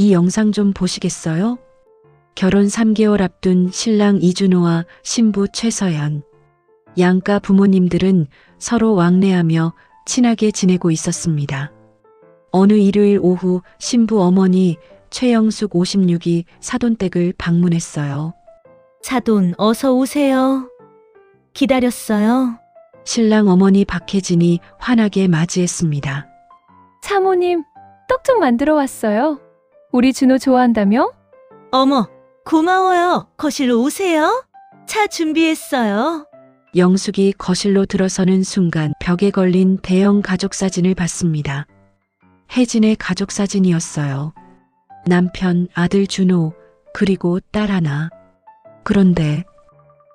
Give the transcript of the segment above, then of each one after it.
이 영상 좀 보시겠어요? 결혼 3개월 앞둔 신랑 이준호와 신부 최서연. 양가 부모님들은 서로 왕래하며 친하게 지내고 있었습니다. 어느 일요일 오후 신부 어머니 최영숙 56이 사돈댁을 방문했어요. 사돈, 어서 오세요. 기다렸어요. 신랑 어머니 박혜진이 환하게 맞이했습니다. 사모님, 떡 좀 만들어 왔어요. 우리 준호 좋아한다며? 어머, 고마워요. 거실로 오세요. 차 준비했어요. 영숙이 거실로 들어서는 순간 벽에 걸린 대형 가족 사진을 봤습니다. 혜진의 가족 사진이었어요. 남편, 아들 준호, 그리고 딸 하나. 그런데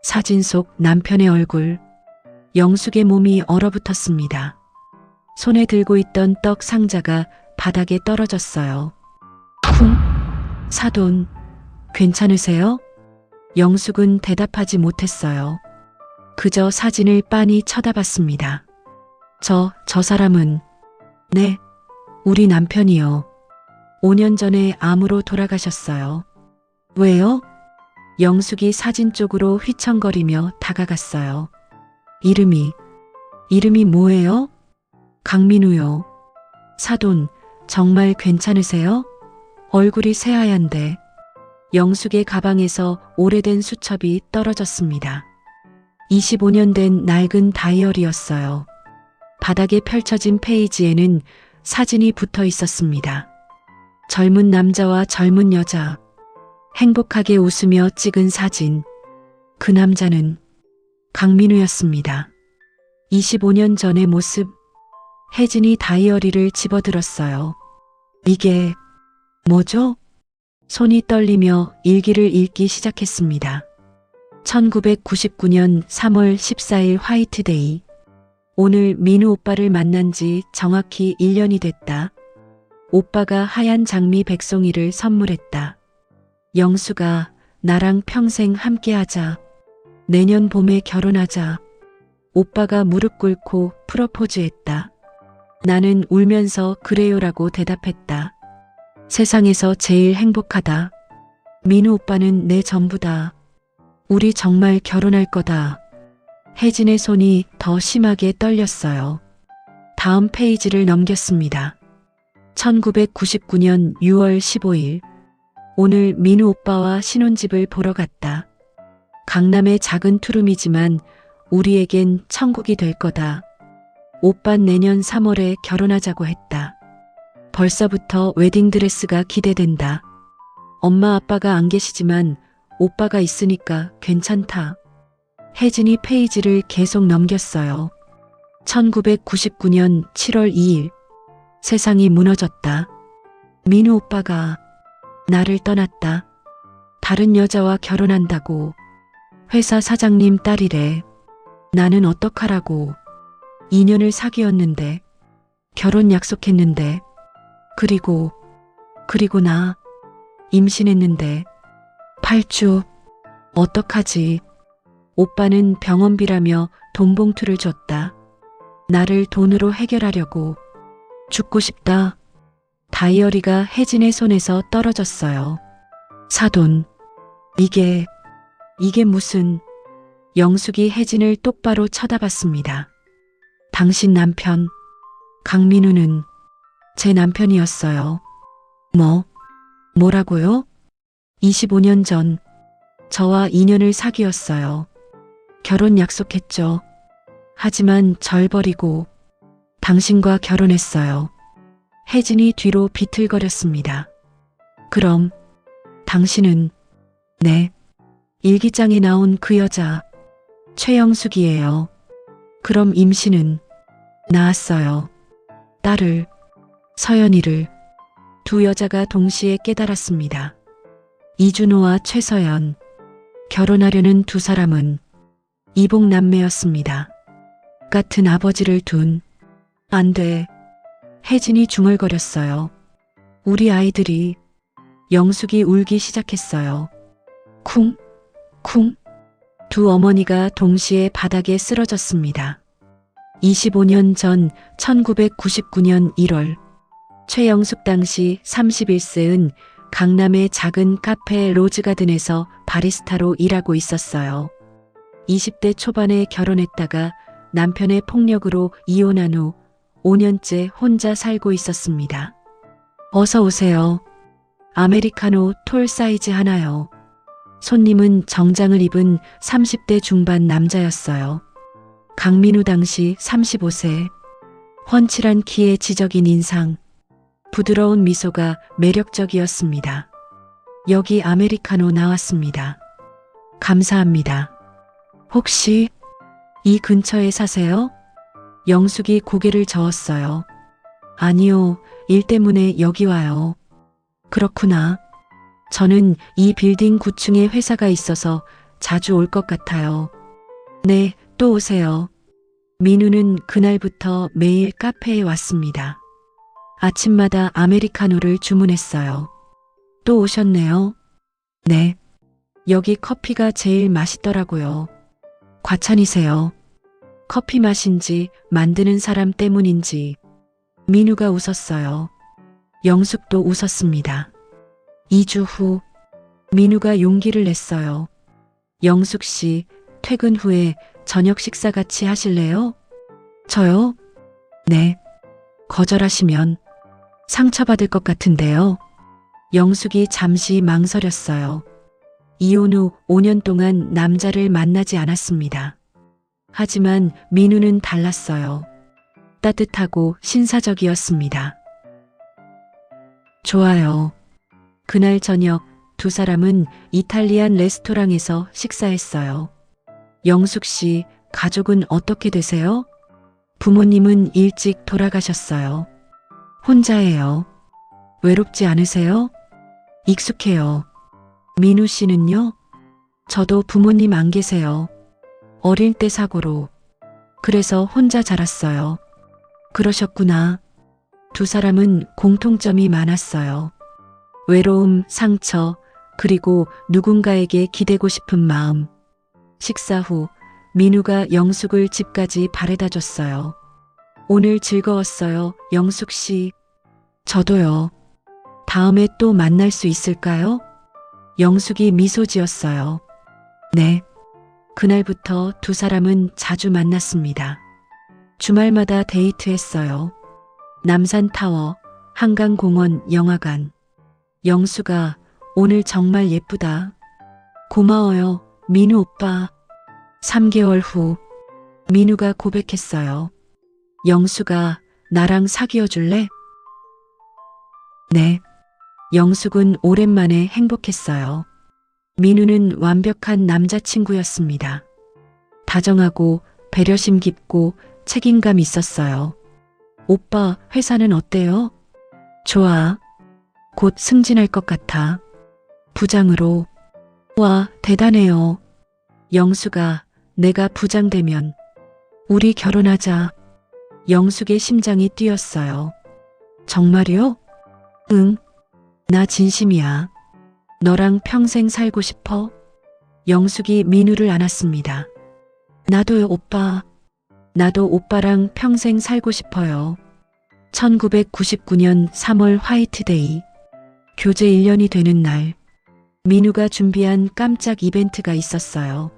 사진 속 남편의 얼굴, 영숙의 몸이 얼어붙었습니다. 손에 들고 있던 떡 상자가 바닥에 떨어졌어요. 쿵! 사돈, 괜찮으세요? 영숙은 대답하지 못했어요. 그저 사진을 빤히 쳐다봤습니다. 저 사람은, 네, 우리 남편이요. 5년 전에 암으로 돌아가셨어요. 왜요? 영숙이 사진 쪽으로 휘청거리며 다가갔어요. 이름이 뭐예요? 강민우요. 사돈, 정말 괜찮으세요? 얼굴이 새하얀데. 영숙의 가방에서 오래된 수첩이 떨어졌습니다. 25년 된 낡은 다이어리였어요. 바닥에 펼쳐진 페이지에는 사진이 붙어 있었습니다. 젊은 남자와 젊은 여자, 행복하게 웃으며 찍은 사진. 그 남자는 강민우였습니다. 25년 전의 모습. 혜진이 다이어리를 집어들었어요. 이게 뭐죠? 손이 떨리며 일기를 읽기 시작했습니다. 1999년 3월 14일 화이트데이. 오늘 민우 오빠를 만난 지 정확히 1년이 됐다. 오빠가 하얀 장미 백송이를 선물했다. 영수가 나랑 평생 함께하자. 내년 봄에 결혼하자. 오빠가 무릎 꿇고 프러포즈했다. 나는 울면서 그래요라고 대답했다. 세상에서 제일 행복하다. 민우 오빠는 내 전부다. 우리 정말 결혼할 거다. 혜진의 손이 더 심하게 떨렸어요. 다음 페이지를 넘겼습니다. 1999년 6월 15일. 오늘 민우 오빠와 신혼집을 보러 갔다. 강남의 작은 투룸이지만 우리에겐 천국이 될 거다. 오빤 내년 3월에 결혼하자고 했다. 벌써부터 웨딩드레스가 기대된다. 엄마 아빠가 안 계시지만 오빠가 있으니까 괜찮다. 혜진이 페이지를 계속 넘겼어요. 1999년 7월 2일. 세상이 무너졌다. 민우 오빠가 나를 떠났다. 다른 여자와 결혼한다고. 회사 사장님 딸이래. 나는 어떡하라고. 2년을 사귀었는데. 결혼 약속했는데. 그리고 나 임신했는데. 8주. 어떡하지. 오빠는 병원비라며 돈 봉투를 줬다. 나를 돈으로 해결하려고. 죽고 싶다. 다이어리가 혜진의 손에서 떨어졌어요. 사돈. 이게 무슨. 영숙이 혜진을 똑바로 쳐다봤습니다. 당신 남편, 강민우는 제 남편이었어요. 뭐라고요? 25년 전 저와 2년을 사귀었어요. 결혼 약속했죠. 하지만 절 버리고 당신과 결혼했어요. 혜진이 뒤로 비틀거렸습니다. 그럼 당신은 네, 일기장에 나온 그 여자 최영숙이에요. 그럼 임신은 낳았어요. 딸을, 서연이를. 두 여자가 동시에 깨달았습니다. 이준호와 최서연. 결혼하려는 두 사람은 이복남매였습니다. 같은 아버지를 둔. 안 돼. 혜진이 중얼거렸어요. 우리 아이들이. 영숙이 울기 시작했어요. 쿵, 쿵. 두 어머니가 동시에 바닥에 쓰러졌습니다. 25년 전 1999년 1월 최영숙 당시 31세은 강남의 작은 카페 로즈가든에서 바리스타로 일하고 있었어요. 20대 초반에 결혼했다가 남편의 폭력으로 이혼한 후 5년째 혼자 살고 있었습니다. 어서 오세요. 아메리카노 톨 사이즈 하나요. 손님은 정장을 입은 30대 중반 남자였어요. 강민우 당시 35세. 훤칠한 키에 지적인 인상, 부드러운 미소가 매력적이었습니다. 여기 아메리카노 나왔습니다. 감사합니다. 혹시 이 근처에 사세요? 영숙이 고개를 저었어요. 아니요, 일 때문에 여기 와요. 그렇구나. 저는 이 빌딩 9층에 회사가 있어서 자주 올 것 같아요. 네, 또 오세요. 민우는 그날부터 매일 카페에 왔습니다. 아침마다 아메리카노를 주문했어요. 또 오셨네요. 네. 여기 커피가 제일 맛있더라고요. 과찬이세요. 커피 맛인지 만드는 사람 때문인지. 민우가 웃었어요. 영숙도 웃었습니다. 2주 후 민우가 용기를 냈어요. 영숙 씨, 퇴근 후에 저녁 식사 같이 하실래요? 저요? 네. 거절하시면 상처받을 것 같은데요. 영숙이 잠시 망설였어요. 이혼 후 5년 동안 남자를 만나지 않았습니다. 하지만 민우는 달랐어요. 따뜻하고 신사적이었습니다. 좋아요. 그날 저녁 두 사람은 이탈리안 레스토랑에서 식사했어요. 영숙 씨, 가족은 어떻게 되세요? 부모님은 일찍 돌아가셨어요. 혼자예요. 외롭지 않으세요? 익숙해요. 민우 씨는요? 저도 부모님 안 계세요. 어릴 때 사고로. 그래서 혼자 자랐어요. 그러셨구나. 두 사람은 공통점이 많았어요. 외로움, 상처, 그리고 누군가에게 기대고 싶은 마음. 식사 후 민우가 영숙을 집까지 바래다 줬어요. 오늘 즐거웠어요, 영숙 씨. 저도요. 다음에 또 만날 수 있을까요? 영숙이 미소 지었어요. 네. 그날부터 두 사람은 자주 만났습니다. 주말마다 데이트했어요. 남산타워, 한강공원, 영화관. 영수가 오늘 정말 예쁘다. 고마워요, 민우 오빠. 3개월 후 민우가 고백했어요. 영수가 나랑 사귀어 줄래? 네. 영숙은 오랜만에 행복했어요. 민우는 완벽한 남자친구였습니다. 다정하고 배려심 깊고 책임감 있었어요. 오빠, 회사는 어때요? 좋아. 곧 승진할 것 같아. 부장으로. 와, 대단해요. 영수가 내가 부장 되면 우리 결혼하자. 영숙의 심장이 뛰었어요. 정말이요? 응. 나 진심이야. 너랑 평생 살고 싶어? 영숙이 민우를 안았습니다. 나도요, 오빠. 나도 오빠랑 평생 살고 싶어요. 1999년 3월 화이트데이. 교제 1년이 되는 날. 민우가 준비한 깜짝 이벤트가 있었어요.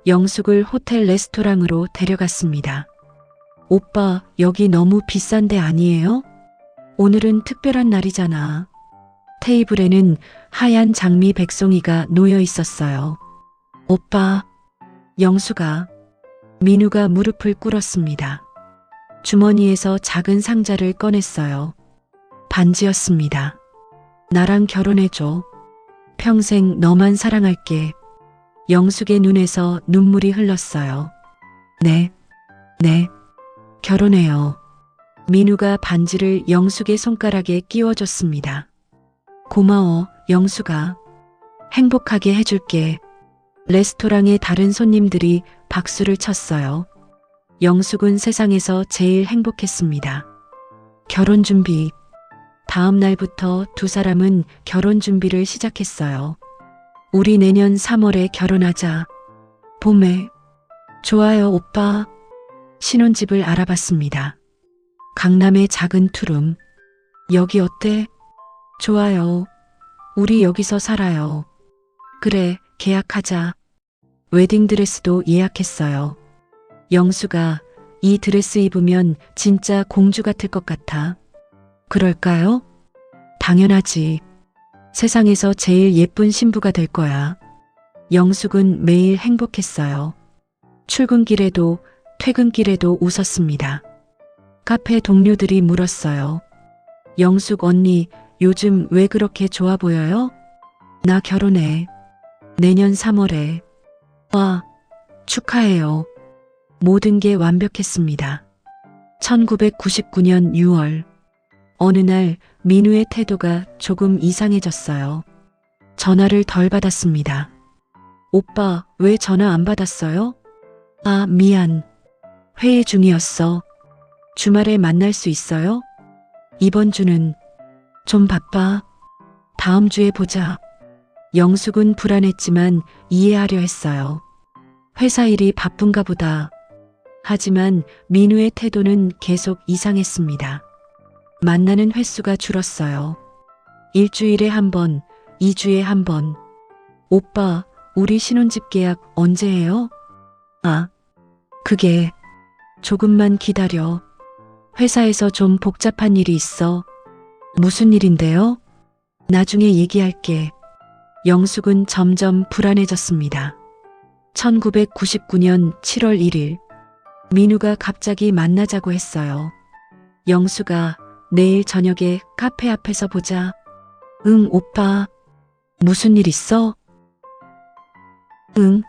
영숙을 호텔 레스토랑으로 데려갔습니다. 오빠, 여기 너무 비싼 데 아니에요? 오늘은 특별한 날이잖아. 테이블에는 하얀 장미 백송이가 놓여 있었어요. 오빠, 영수가. 민우가 무릎을 꿇었습니다. 주머니에서 작은 상자를 꺼냈어요. 반지였습니다. 나랑 결혼해줘. 평생 너만 사랑할게. 영숙의 눈에서 눈물이 흘렀어요. 네, 네, 결혼해요. 민우가 반지를 영숙의 손가락에 끼워줬습니다. 고마워, 영숙아. 행복하게 해줄게. 레스토랑의 다른 손님들이 박수를 쳤어요. 영숙은 세상에서 제일 행복했습니다. 결혼 준비. 다음 날부터 두 사람은 결혼 준비를 시작했어요. 우리 내년 3월에 결혼하자. 봄에. 좋아요, 오빠. 신혼집을 알아봤습니다. 강남의 작은 투룸. 여기 어때? 좋아요. 우리 여기서 살아요. 그래, 계약하자. 웨딩드레스도 예약했어요. 영수가 이 드레스 입으면 진짜 공주 같을 것 같아. 그럴까요? 당연하지. 세상에서 제일 예쁜 신부가 될 거야. 영숙은 매일 행복했어요. 출근길에도 퇴근길에도 웃었습니다. 카페 동료들이 물었어요. 영숙 언니, 요즘 왜 그렇게 좋아 보여요? 나 결혼해. 내년 3월에. 와, 축하해요. 모든 게 완벽했습니다. 1999년 6월. 어느 날 민우의 태도가 조금 이상해졌어요. 전화를 덜 받았습니다. 오빠, 왜 전화 안 받았어요? 아, 미안. 회의 중이었어. 주말에 만날 수 있어요? 이번 주는 좀 바빠. 다음 주에 보자. 영숙은 불안했지만 이해하려 했어요. 회사 일이 바쁜가 보다. 하지만 민우의 태도는 계속 이상했습니다. 만나는 횟수가 줄었어요. 일주일에 한 번, 2주에 한 번. 오빠, 우리 신혼집 계약 언제 해요? 아, 그게 조금만 기다려. 회사에서 좀 복잡한 일이 있어. 무슨 일인데요? 나중에 얘기할게. 영숙은 점점 불안해졌습니다. 1999년 7월 1일. 민우가 갑자기 만나자고 했어요. 영수가 내일 저녁에 카페 앞에서 보자. 응, 오빠. 무슨 일 있어? 응,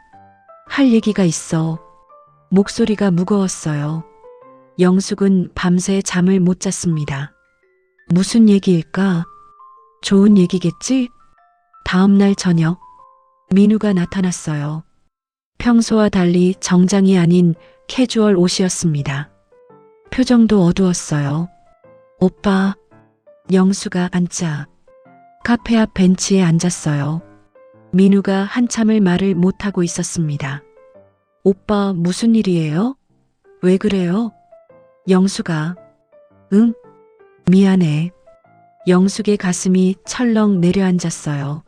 할 얘기가 있어. 목소리가 무거웠어요. 영숙은 밤새 잠을 못 잤습니다. 무슨 얘기일까? 좋은 얘기겠지? 다음 날 저녁, 민우가 나타났어요. 평소와 달리 정장이 아닌 캐주얼 옷이었습니다. 표정도 어두웠어요. 오빠, 영수가 앉자. 카페 앞 벤치에 앉았어요. 민우가 한참을 말을 못하고 있었습니다. 오빠, 무슨 일이에요? 왜 그래요? 영수가, 응? 미안해. 영숙의 가슴이 철렁 내려앉았어요.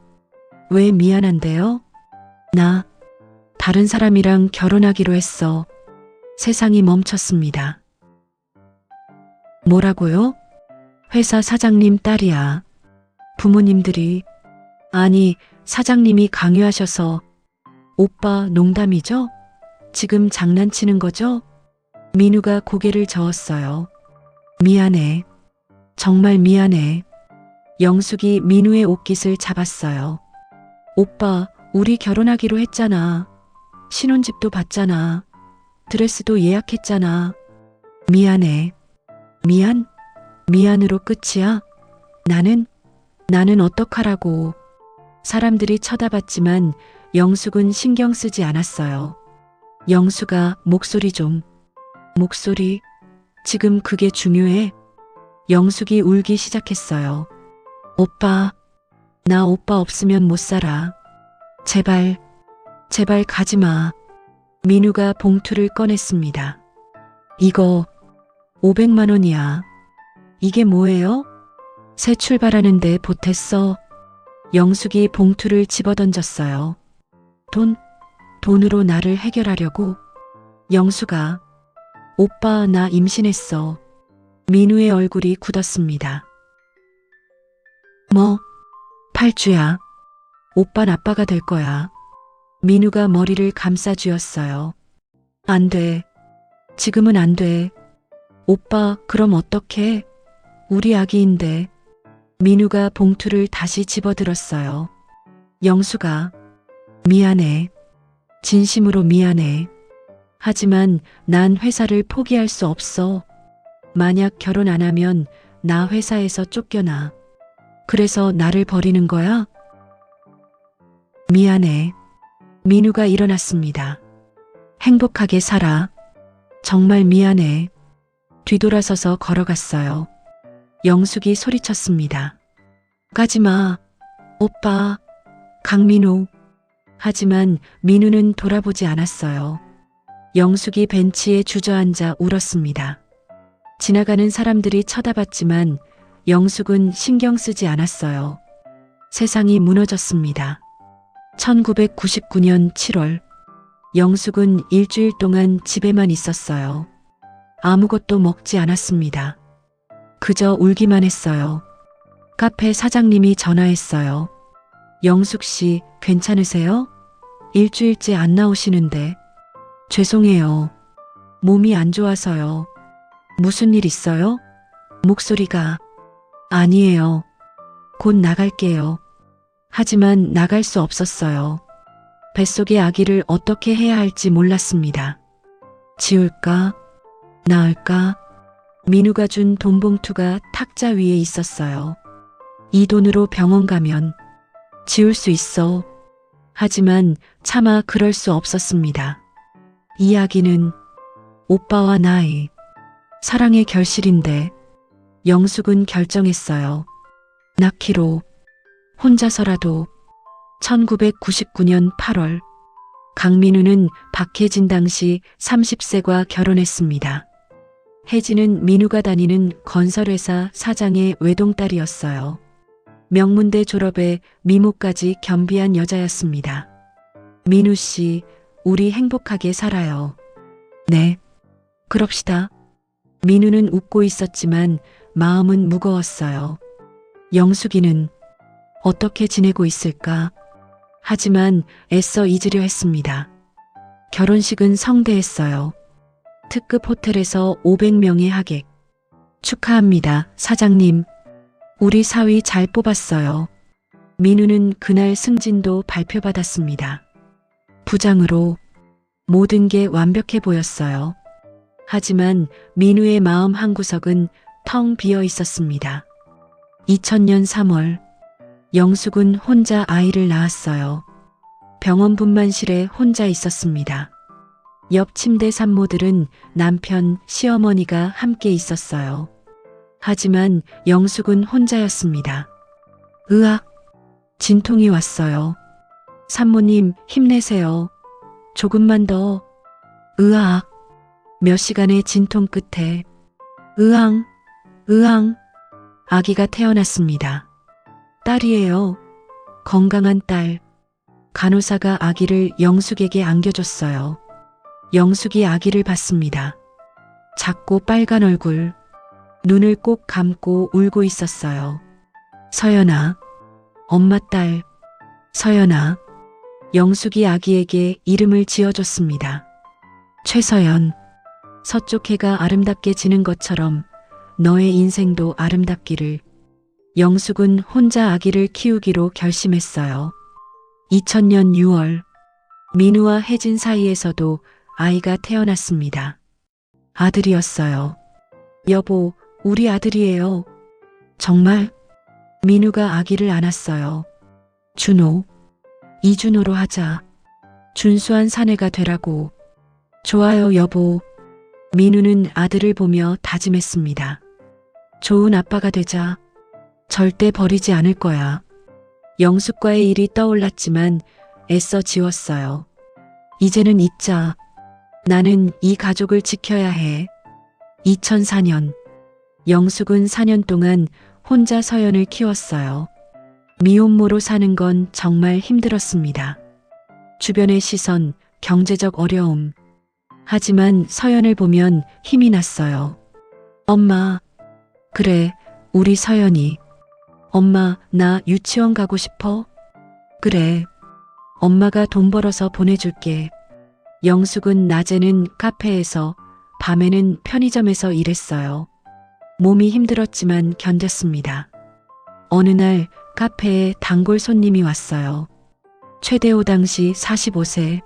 왜 미안한데요? 나 다른 사람이랑 결혼하기로 했어. 세상이 멈췄습니다. 뭐라고요? 회사 사장님 딸이야. 부모님들이, 아니, 사장님이 강요하셔서. 오빠, 농담이죠? 지금 장난치는 거죠? 민우가 고개를 저었어요. 미안해. 정말 미안해. 영숙이 민우의 옷깃을 잡았어요. 오빠, 우리 결혼하기로 했잖아. 신혼집도 봤잖아. 드레스도 예약했잖아. 미안해. 미안? 미안으로 끝이야? 나는 어떡하라고. 사람들이 쳐다봤지만 영숙은 신경 쓰지 않았어요. 영숙아, 목소리 좀. 목소리? 지금 그게 중요해? 영숙이 울기 시작했어요. 오빠, 나 오빠 없으면 못 살아. 제발, 제발 가지 마. 민우가 봉투를 꺼냈습니다. 이거 500만 원이야. 이게 뭐예요? 새 출발하는데 보탰어. 영숙이 봉투를 집어던졌어요. 돈으로 나를 해결하려고? 영숙아, 오빠 나 임신했어. 민우의 얼굴이 굳었습니다. 뭐? 8주야. 오빤 아빠가 될 거야. 민우가 머리를 감싸쥐었어요. 안 돼. 지금은 안 돼. 오빠, 그럼 어떡해? 우리 아기인데. 민우가 봉투를 다시 집어들었어요. 영수가, 미안해. 진심으로 미안해. 하지만 난 회사를 포기할 수 없어. 만약 결혼 안 하면 나 회사에서 쫓겨나. 그래서 나를 버리는 거야? 미안해. 민우가 일어났습니다. 행복하게 살아. 정말 미안해. 뒤돌아서서 걸어갔어요. 영숙이 소리쳤습니다. 가지마. 오빠. 강민우. 하지만 민우는 돌아보지 않았어요. 영숙이 벤치에 주저앉아 울었습니다. 지나가는 사람들이 쳐다봤지만 영숙은 신경 쓰지 않았어요. 세상이 무너졌습니다. 1999년 7월, 영숙은 일주일 동안 집에만 있었어요. 아무것도 먹지 않았습니다. 그저 울기만 했어요. 카페 사장님이 전화했어요. 영숙 씨, 괜찮으세요? 일주일째 안 나오시는데. 죄송해요. 몸이 안 좋아서요. 무슨 일 있어요? 목소리가. 아니에요. 곧 나갈게요. 하지만 나갈 수 없었어요. 뱃속의 아기를 어떻게 해야 할지 몰랐습니다. 지울까? 낳을까? 민우가 준 돈 봉투가 탁자 위에 있었어요. 이 돈으로 병원 가면 지울 수 있어. 하지만 차마 그럴 수 없었습니다. 이 아기는 오빠와 나의 사랑의 결실인데 영숙은 결정했어요. 낳기로 혼자서라도. 1999년 8월 강민우는 박혜진 당시 30세과 결혼했습니다. 혜진은 민우가 다니는 건설회사 사장의 외동딸이었어요. 명문대 졸업에 미모까지 겸비한 여자였습니다. 민우 씨, 우리 행복하게 살아요. 네, 그럽시다. 민우는 웃고 있었지만 마음은 무거웠어요. 영숙이는 어떻게 지내고 있을까? 하지만 애써 잊으려 했습니다. 결혼식은 성대했어요. 특급 호텔에서 500명의 하객. 축하합니다, 사장님. 우리 사위 잘 뽑았어요. 민우는 그날 승진도 발표받았습니다. 부장으로 모든 게 완벽해 보였어요. 하지만 민우의 마음 한구석은 텅 비어 있었습니다. 2000년 3월, 영숙은 혼자 아이를 낳았어요. 병원 분만실에 혼자 있었습니다. 옆 침대 산모들은 남편, 시어머니가 함께 있었어요. 하지만 영숙은 혼자였습니다. 으악! 진통이 왔어요. 산모님, 힘내세요. 조금만 더. 으악! 몇 시간의 진통 끝에 으앙, 으앙, 아기가 태어났습니다. 딸이에요. 건강한 딸. 간호사가 아기를 영숙에게 안겨줬어요. 영숙이 아기를 봤습니다. 작고 빨간 얼굴, 눈을 꼭 감고 울고 있었어요. 서연아, 엄마 딸, 서연아. 영숙이 아기에게 이름을 지어줬습니다. 최서연. 서쪽 해가 아름답게 지는 것처럼 너의 인생도 아름답기를. 영숙은 혼자 아기를 키우기로 결심했어요. 2000년 6월, 민우와 혜진 사이에서도 아이가 태어났습니다. 아들이었어요. 여보, 우리 아들이에요. 정말? 민우가 아기를 안았어요. 준호, 이준호로 하자. 준수한 사내가 되라고. 좋아요, 여보. 민우는 아들을 보며 다짐했습니다. 좋은 아빠가 되자. 절대 버리지 않을 거야. 영숙과의 일이 떠올랐지만 애써 지웠어요. 이제는 잊자. 나는 이 가족을 지켜야 해. 2004년, 영숙은 4년 동안 혼자 서연을 키웠어요. 미혼모로 사는 건 정말 힘들었습니다. 주변의 시선, 경제적 어려움. 하지만 서연을 보면 힘이 났어요. 엄마, 그래, 우리 서연이. 엄마, 나 유치원 가고 싶어? 그래, 엄마가 돈 벌어서 보내줄게. 영숙은 낮에는 카페에서, 밤에는 편의점에서 일했어요. 몸이 힘들었지만 견뎠습니다. 어느 날 카페에 단골 손님이 왔어요. 최대호 당시 45세,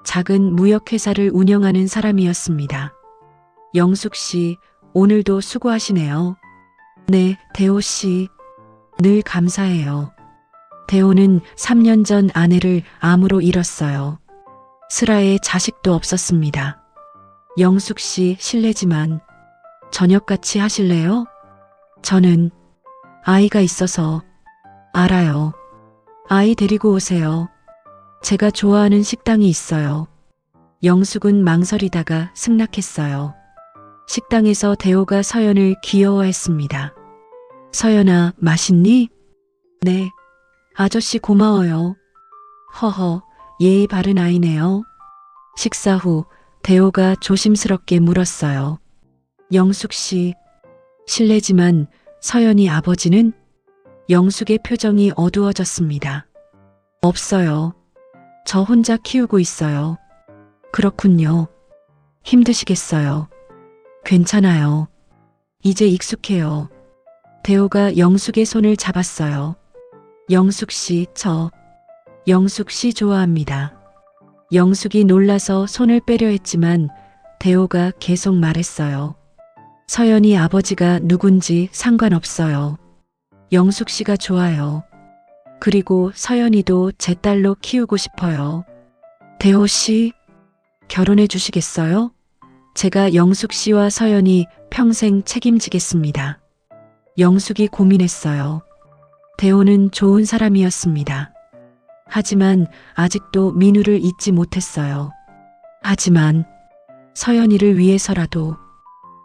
작은 무역회사를 운영하는 사람이었습니다. 영숙 씨, 오늘도 수고하시네요. 네, 대호 씨. 늘 감사해요. 대호는 3년 전 아내를 암으로 잃었어요. 슬아에 자식도 없었습니다. 영숙 씨, 실례지만 저녁 같이 하실래요? 저는 아이가 있어서. 알아요. 아이 데리고 오세요. 제가 좋아하는 식당이 있어요. 영숙은 망설이다가 승낙했어요. 식당에서 대호가 서연을 귀여워했습니다. 서연아, 맛있니? 네, 아저씨 고마워요. 허허, 예의 바른 아이네요. 식사 후 대호가 조심스럽게 물었어요. 영숙 씨, 실례지만 서연이 아버지는? 영숙의 표정이 어두워졌습니다. 없어요. 저 혼자 키우고 있어요. 그렇군요. 힘드시겠어요. 괜찮아요. 이제 익숙해요. 대호가 영숙의 손을 잡았어요. 영숙 씨, 영숙 씨 좋아합니다. 영숙이 놀라서 손을 빼려 했지만 대호가 계속 말했어요. 서연이 아버지가 누군지 상관없어요. 영숙 씨가 좋아요. 그리고 서연이도 제 딸로 키우고 싶어요. 대호 씨, 결혼해 주시겠어요? 제가 영숙 씨와 서연이 평생 책임지겠습니다. 영숙이 고민했어요. 대호는 좋은 사람이었습니다. 하지만 아직도 민우를 잊지 못했어요. 하지만 서연이를 위해서라도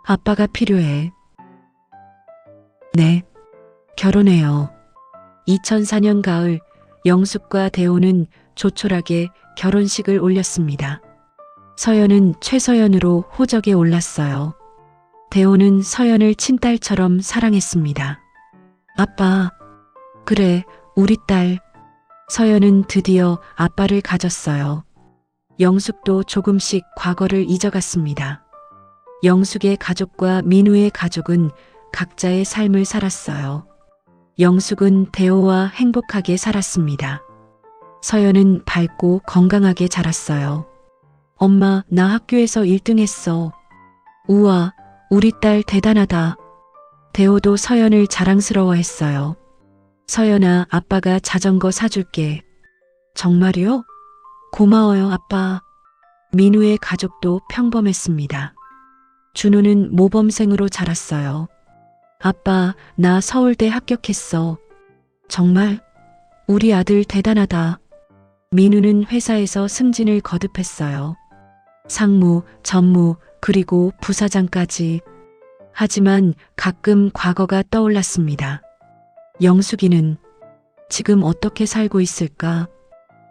아빠가 필요해. 네, 결혼해요. 2004년 가을 영숙과 대호는 조촐하게 결혼식을 올렸습니다. 서연은 최서연으로 호적에 올랐어요. 대호는 서연을 친딸처럼 사랑했습니다. 아빠, 그래, 우리 딸. 서연은 드디어 아빠를 가졌어요. 영숙도 조금씩 과거를 잊어갔습니다. 영숙의 가족과 민우의 가족은 각자의 삶을 살았어요. 영숙은 대호와 행복하게 살았습니다. 서연은 밝고 건강하게 자랐어요. 엄마, 나 학교에서 1등 했어. 우와, 우리 딸 대단하다. 대호도 서연을 자랑스러워했어요. 서연아, 아빠가 자전거 사줄게. 정말요? 고마워요, 아빠. 민우의 가족도 평범했습니다. 준호는 모범생으로 자랐어요. 아빠, 나 서울대 합격했어. 정말? 우리 아들 대단하다. 민우는 회사에서 승진을 거듭했어요. 상무, 전무, 그리고 부사장까지. 하지만 가끔 과거가 떠올랐습니다. 영숙이는 지금 어떻게 살고 있을까?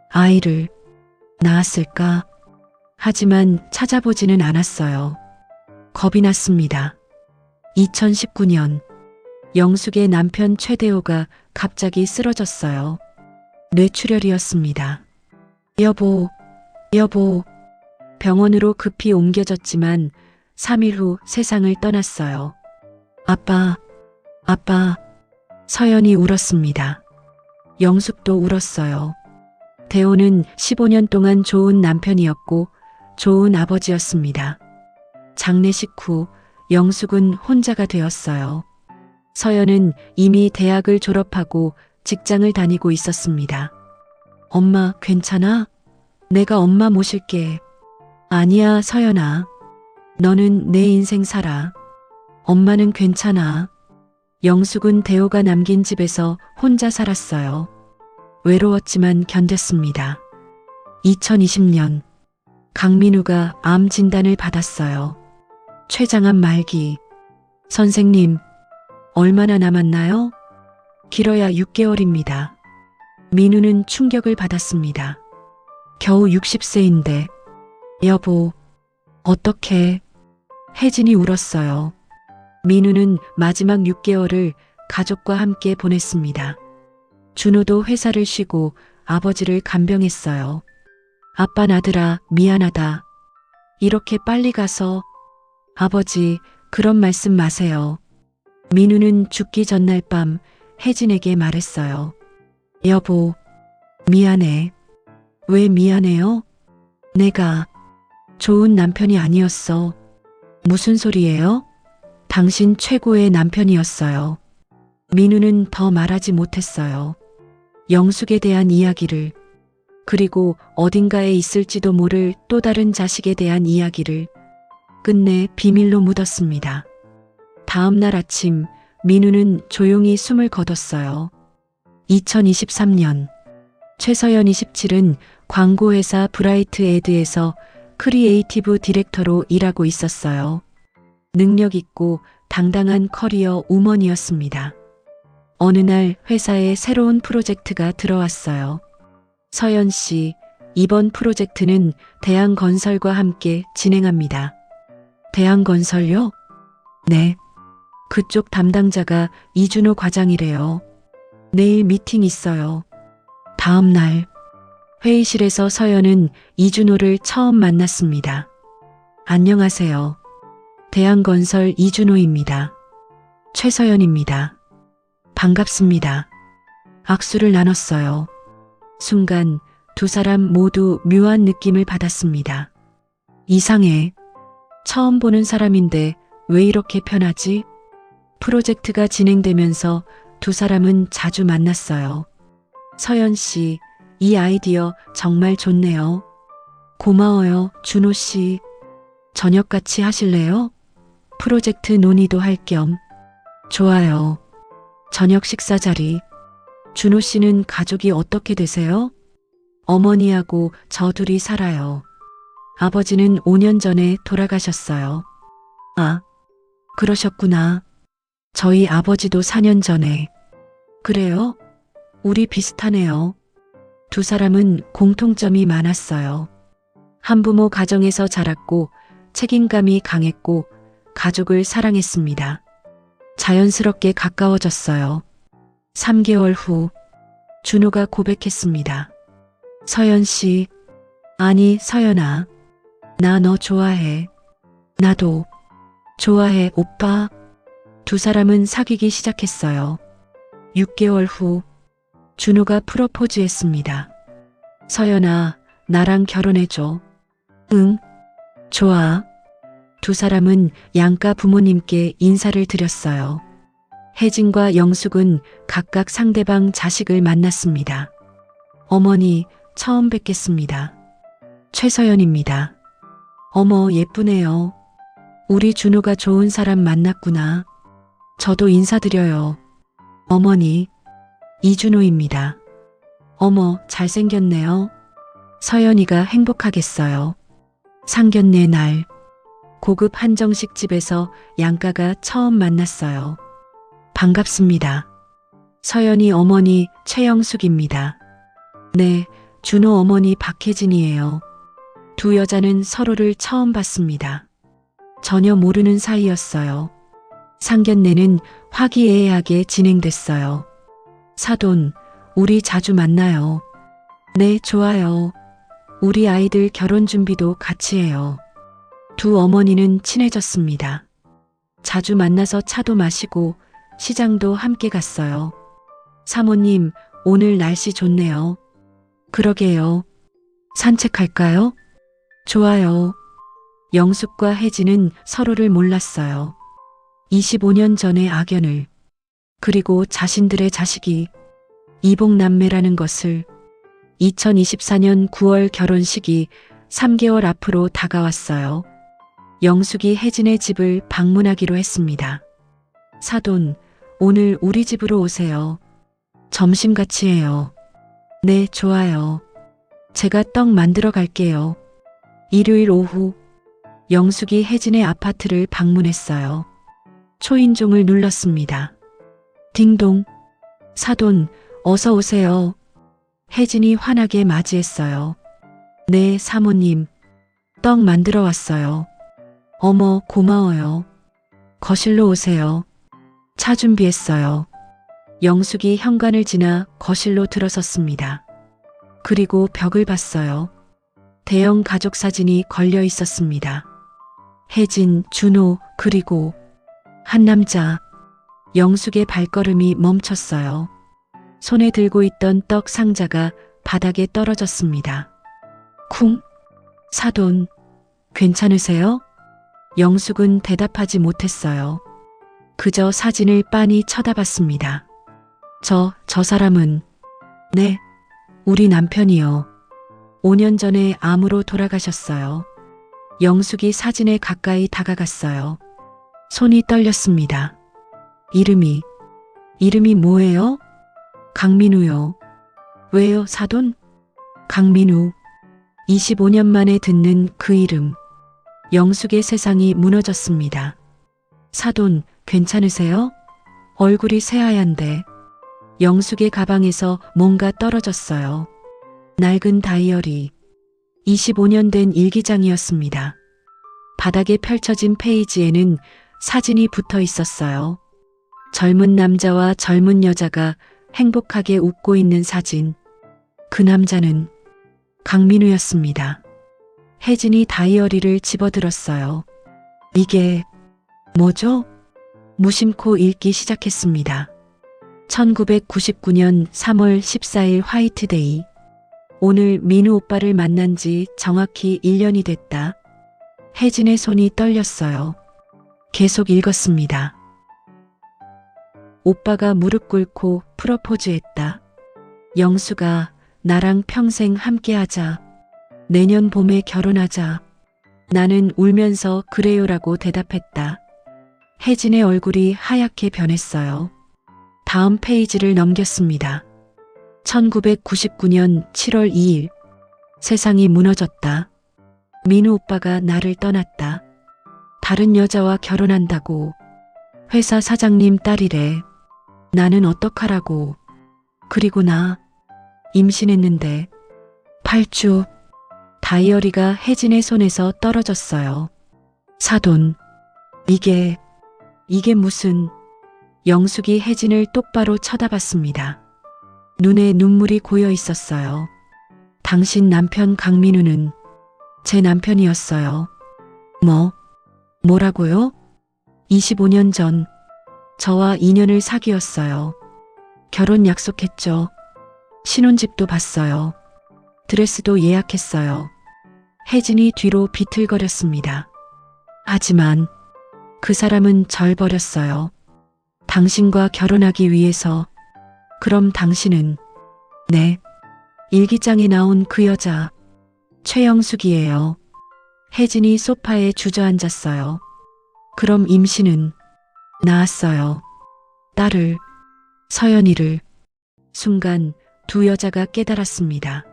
아이를 낳았을까? 하지만 찾아보지는 않았어요. 겁이 났습니다. 2019년 영숙의 남편 최대호가 갑자기 쓰러졌어요. 뇌출혈이었습니다. 여보. 병원으로 급히 옮겨졌지만 3일 후 세상을 떠났어요. 아빠. 서연이 울었습니다. 영숙도 울었어요. 대호는 15년 동안 좋은 남편이었고 좋은 아버지였습니다. 장례식 후 영숙은 혼자가 되었어요. 서연은 이미 대학을 졸업하고 직장을 다니고 있었습니다. 엄마, 괜찮아? 내가 엄마 모실게. 아니야, 서연아. 너는 내 인생 살아. 엄마는 괜찮아. 영숙은 대호가 남긴 집에서 혼자 살았어요. 외로웠지만 견뎠습니다. 2020년 강민우가 암 진단을 받았어요. 췌장암 말기. 선생님, 얼마나 남았나요? 길어야 6개월입니다. 민우는 충격을 받았습니다. 겨우 60세인데. 여보, 어떡해. 혜진이 울었어요. 민우는 마지막 6개월을 가족과 함께 보냈습니다. 준호도 회사를 쉬고 아버지를 간병했어요. 아빠 나들아, 미안하다. 이렇게 빨리 가서. 아버지, 그런 말씀 마세요. 민우는 죽기 전날 밤 혜진에게 말했어요. 여보, 미안해. 왜 미안해요? 내가 좋은 남편이 아니었어. 무슨 소리예요? 당신 최고의 남편이었어요. 민우는 더 말하지 못했어요. 영숙에 대한 이야기를, 그리고 어딘가에 있을지도 모를 또 다른 자식에 대한 이야기를 끝내 비밀로 묻었습니다. 다음 날 아침 민우는 조용히 숨을 거뒀어요. 2023년 최서연 27은 광고회사 브라이트 에드에서 크리에이티브 디렉터로 일하고 있었어요. 능력 있고 당당한 커리어 우먼이었습니다. 어느 날 회사에 새로운 프로젝트가 들어왔어요. 서연 씨, 이번 프로젝트는 대한건설과 함께 진행합니다. 대한건설요? 네. 그쪽 담당자가 이준호 과장이래요. 내일 미팅 있어요. 다음 날 회의실에서 서연은 이준호를 처음 만났습니다. 안녕하세요. 대한건설 이준호입니다. 최서연입니다. 반갑습니다. 악수를 나눴어요. 순간 두 사람 모두 묘한 느낌을 받았습니다. 이상해. 처음 보는 사람인데 왜 이렇게 편하지? 프로젝트가 진행되면서 두 사람은 자주 만났어요. 서연 씨, 이 아이디어 정말 좋네요. 고마워요, 준호 씨. 저녁 같이 하실래요? 프로젝트 논의도 할 겸. 좋아요. 저녁 식사 자리. 준호 씨는 가족이 어떻게 되세요? 어머니하고 저 둘이 살아요. 아버지는 5년 전에 돌아가셨어요. 아, 그러셨구나. 저희 아버지도 4년 전에. 그래요? 우리 비슷하네요. 두 사람은 공통점이 많았어요. 한부모 가정에서 자랐고 책임감이 강했고 가족을 사랑했습니다. 자연스럽게 가까워졌어요. 3개월 후 준호가 고백했습니다. 서연 씨, 아니 서연아, 나 너 좋아해. 나도 좋아해 오빠. 두 사람은 사귀기 시작했어요. 6개월 후 준호가 프로포즈했습니다. 서연아, 나랑 결혼해줘. 응, 좋아. 두 사람은 양가 부모님께 인사를 드렸어요. 혜진과 영숙은 각각 상대방 자식을 만났습니다. 어머니, 처음 뵙겠습니다. 최서연입니다. 어머, 예쁘네요. 우리 준호가 좋은 사람 만났구나. 저도 인사드려요. 어머니, 이준호입니다. 어머, 잘생겼네요. 서연이가 행복하겠어요. 상견례 날, 고급 한정식 집에서 양가가 처음 만났어요. 반갑습니다. 서연이 어머니 최영숙입니다. 네, 준호 어머니 박혜진이에요. 두 여자는 서로를 처음 봤습니다. 전혀 모르는 사이였어요. 상견례는 화기애애하게 진행됐어요. 사돈, 우리 자주 만나요. 네, 좋아요. 우리 아이들 결혼 준비도 같이 해요. 두 어머니는 친해졌습니다. 자주 만나서 차도 마시고 시장도 함께 갔어요. 사모님, 오늘 날씨 좋네요. 그러게요. 산책할까요? 좋아요. 영숙과 혜진은 서로를 몰랐어요. 25년 전의 악연을, 그리고 자신들의 자식이 이복남매라는 것을. 2024년 9월 결혼식이 3개월 앞으로 다가왔어요. 영숙이 혜진의 집을 방문하기로 했습니다. 사돈, 오늘 우리 집으로 오세요. 점심 같이 해요. 네, 좋아요. 제가 떡 만들어 갈게요. 일요일 오후, 영숙이 혜진의 아파트를 방문했어요. 초인종을 눌렀습니다. 딩동. 사돈, 어서 오세요. 혜진이 환하게 맞이했어요. 네, 사모님. 떡 만들어 왔어요. 어머, 고마워요. 거실로 오세요. 차 준비했어요. 영숙이 현관을 지나 거실로 들어섰습니다. 그리고 벽을 봤어요. 대형 가족 사진이 걸려 있었습니다. 혜진, 준호, 그리고 한 남자. 영숙의 발걸음이 멈췄어요. 손에 들고 있던 떡 상자가 바닥에 떨어졌습니다. 쿵. 사돈, 괜찮으세요? 영숙은 대답하지 못했어요. 그저 사진을 빤히 쳐다봤습니다. 저 사람은, 네, 우리 남편이요. 5년 전에 암으로 돌아가셨어요. 영숙이 사진에 가까이 다가갔어요. 손이 떨렸습니다. 이름이 뭐예요? 강민우요. 왜요, 사돈? 강민우. 25년 만에 듣는 그 이름. 영숙의 세상이 무너졌습니다. 사돈, 괜찮으세요? 얼굴이 새하얀데. 영숙의 가방에서 뭔가 떨어졌어요. 낡은 다이어리. 25년 된 일기장이었습니다. 바닥에 펼쳐진 페이지에는 사진이 붙어 있었어요. 젊은 남자와 젊은 여자가 행복하게 웃고 있는 사진. 그 남자는 강민우였습니다. 혜진이 다이어리를 집어들었어요. 이게 뭐죠? 무심코 읽기 시작했습니다. 1999년 3월 14일 화이트데이. 오늘 민우 오빠를 만난 지 정확히 1년이 됐다. 혜진의 손이 떨렸어요. 계속 읽었습니다. 오빠가 무릎 꿇고 프러포즈했다. 영수가 나랑 평생 함께하자. 내년 봄에 결혼하자. 나는 울면서 그래요라고 대답했다. 혜진의 얼굴이 하얗게 변했어요. 다음 페이지를 넘겼습니다. 1999년 7월 2일. 세상이 무너졌다. 민우 오빠가 나를 떠났다. 다른 여자와 결혼한다고. 회사 사장님 딸이래. 나는 어떡하라고. 그리고 나 임신했는데 8주. 다이어리가 혜진의 손에서 떨어졌어요. 사돈. 이게 무슨. 영숙이 혜진을 똑바로 쳐다봤습니다. 눈에 눈물이 고여 있었어요. 당신 남편 강민우는 제 남편이었어요. 뭐라고요? 25년 전 저와 2년을 사귀었어요. 결혼 약속했죠. 신혼집도 봤어요. 드레스도 예약했어요. 혜진이 뒤로 비틀거렸습니다. 하지만 그 사람은 절 버렸어요. 당신과 결혼하기 위해서. 그럼 당신은? 네. 일기장에 나온 그 여자 최영숙이에요. 혜진이 소파에 주저앉았어요. 그럼 임신은? 낳았어요. 딸을, 서연이를. 순간 두 여자가 깨달았습니다.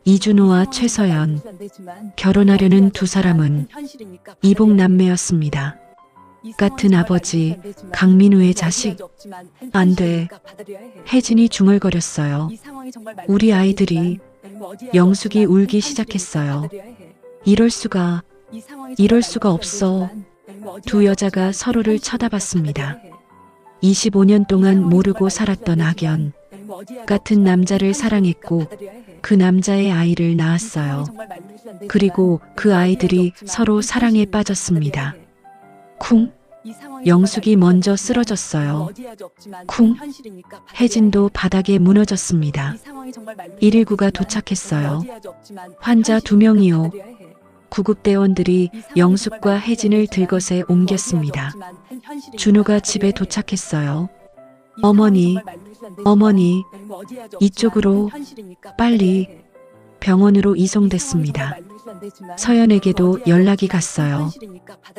이준호와 최서연. 결혼하려는 두 사람은 이복남매였습니다. 같은 아버지, 강민우의 자식. 안 돼. 혜진이 중얼거렸어요. 우리 아이들이. 영숙이 울기 시작했어요. 이럴 수가 없어. 두 여자가 서로를 쳐다봤습니다. 25년 동안 모르고 살았던 악연. 같은 남자를 사랑했고 그 남자의 아이를 낳았어요. 그리고 그 아이들이 서로 사랑에 빠졌습니다. 쿵. 영숙이 먼저 쓰러졌어요. 쿵. 혜진도 바닥에 무너졌습니다. 119가 도착했어요. 환자 2명이요. 구급대원들이 영숙과 혜진을 들것에 옮겼습니다. 준호가 집에 도착했어요. 어머니, 이쪽으로 빨리. 병원으로 이송됐습니다. 서연에게도 연락이 갔어요.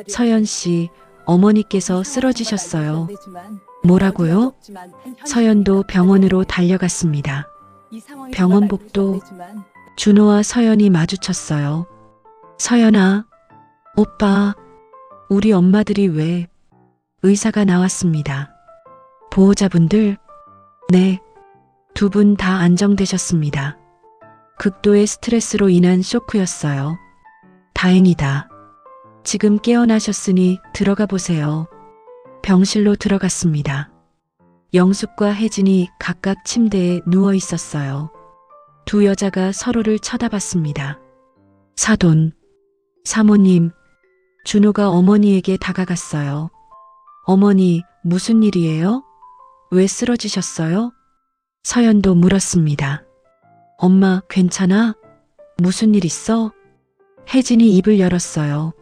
서연 씨, 어머니께서 쓰러지셨어요. 뭐라고요? 서연도 병원으로 달려갔습니다. 병원복도. 준호와 서연이 마주쳤어요. 서연아, 오빠, 우리 엄마들이 왜? 의사가 나왔습니다. 보호자분들? 네. 두 분 다 안정되셨습니다. 극도의 스트레스로 인한 쇼크였어요. 다행이다. 지금 깨어나셨으니 들어가 보세요. 병실로 들어갔습니다. 영숙과 혜진이 각각 침대에 누워 있었어요. 두 여자가 서로를 쳐다봤습니다. 사돈, 사모님. 준호가 어머니에게 다가갔어요. 어머니, 무슨 일이에요? 왜 쓰러지셨어요? 서연도 물었습니다. 엄마, 괜찮아? 무슨 일 있어? 혜진이 입을 열었어요.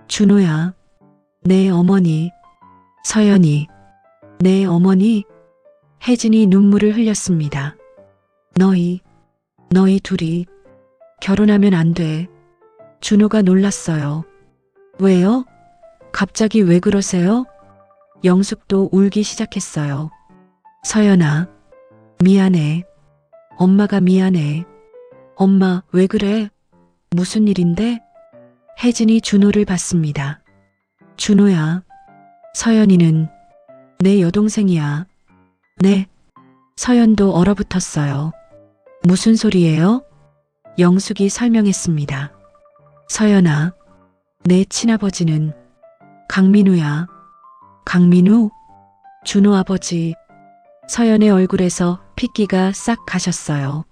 준호야. 네, 어머니. 서연이. 네, 어머니. 혜진이 눈물을 흘렸습니다. 너희 둘이 결혼하면 안 돼. 준호가 놀랐어요. 왜요? 갑자기 왜 그러세요? 영숙도 울기 시작했어요. 서연아, 미안해. 엄마가 미안해. 엄마, 왜 그래? 무슨 일인데? 혜진이 준호를 봤습니다. 준호야. 서연이는 내 여동생이야. 네. 서연도 얼어붙었어요. 무슨 소리예요? 영숙이 설명했습니다. 서연아, 내 친아버지는 강민우야. 강민우? 준호 아버지. 서연의 얼굴에서 핏기가 싹 가셨어요.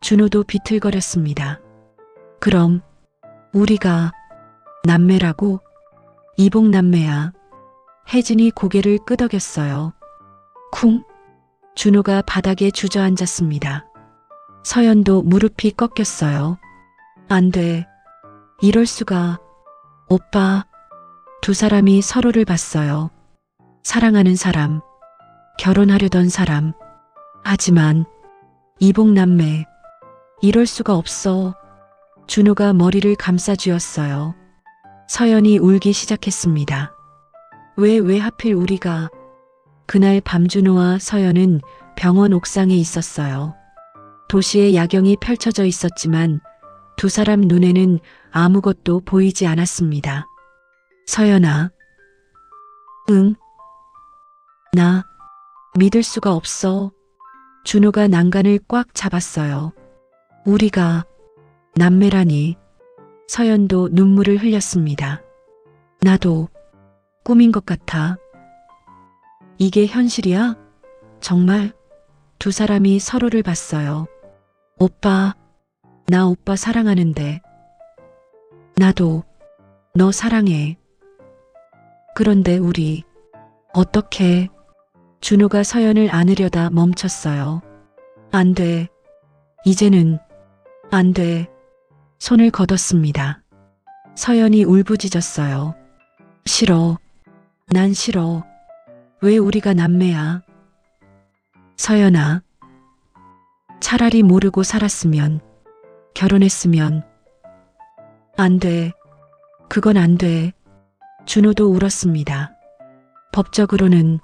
준호도 비틀거렸습니다. 그럼 우리가 남매라고? 이복남매야. 혜진이 고개를 끄덕였어요. 쿵. 준호가 바닥에 주저앉았습니다. 서연도 무릎이 꺾였어요. 안 돼. 이럴 수가. 오빠. 두 사람이 서로를 봤어요. 사랑하는 사람, 결혼하려던 사람. 하지만 이복남매. 이럴 수가 없어. 준호가 머리를 감싸쥐었어요. 서연이 울기 시작했습니다. 왜 하필 우리가. 그날 밤 준호와 서연은 병원 옥상에 있었어요. 도시의 야경이 펼쳐져 있었지만 두 사람 눈에는 아무것도 보이지 않았습니다. 서연아. 응? 나 믿을 수가 없어. 준호가 난간을 꽉 잡았어요. 우리가 남매라니. 서연도 눈물을 흘렸습니다. 나도 꿈인 것 같아. 이게 현실이야? 정말? 두 사람이 서로를 봤어요. 오빠, 나 오빠 사랑하는데. 나도 너 사랑해. 그런데 우리 어떻게? 준호가 서연을 안으려다 멈췄어요. 안 돼. 이제는 안 돼. 손을 걷었습니다. 서연이 울부짖었어요. 싫어. 난 싫어. 왜 우리가 남매야? 서연아. 차라리 모르고 살았으면, 결혼했으면. 안 돼. 그건 안 돼. 준호도 울었습니다. 법적으로는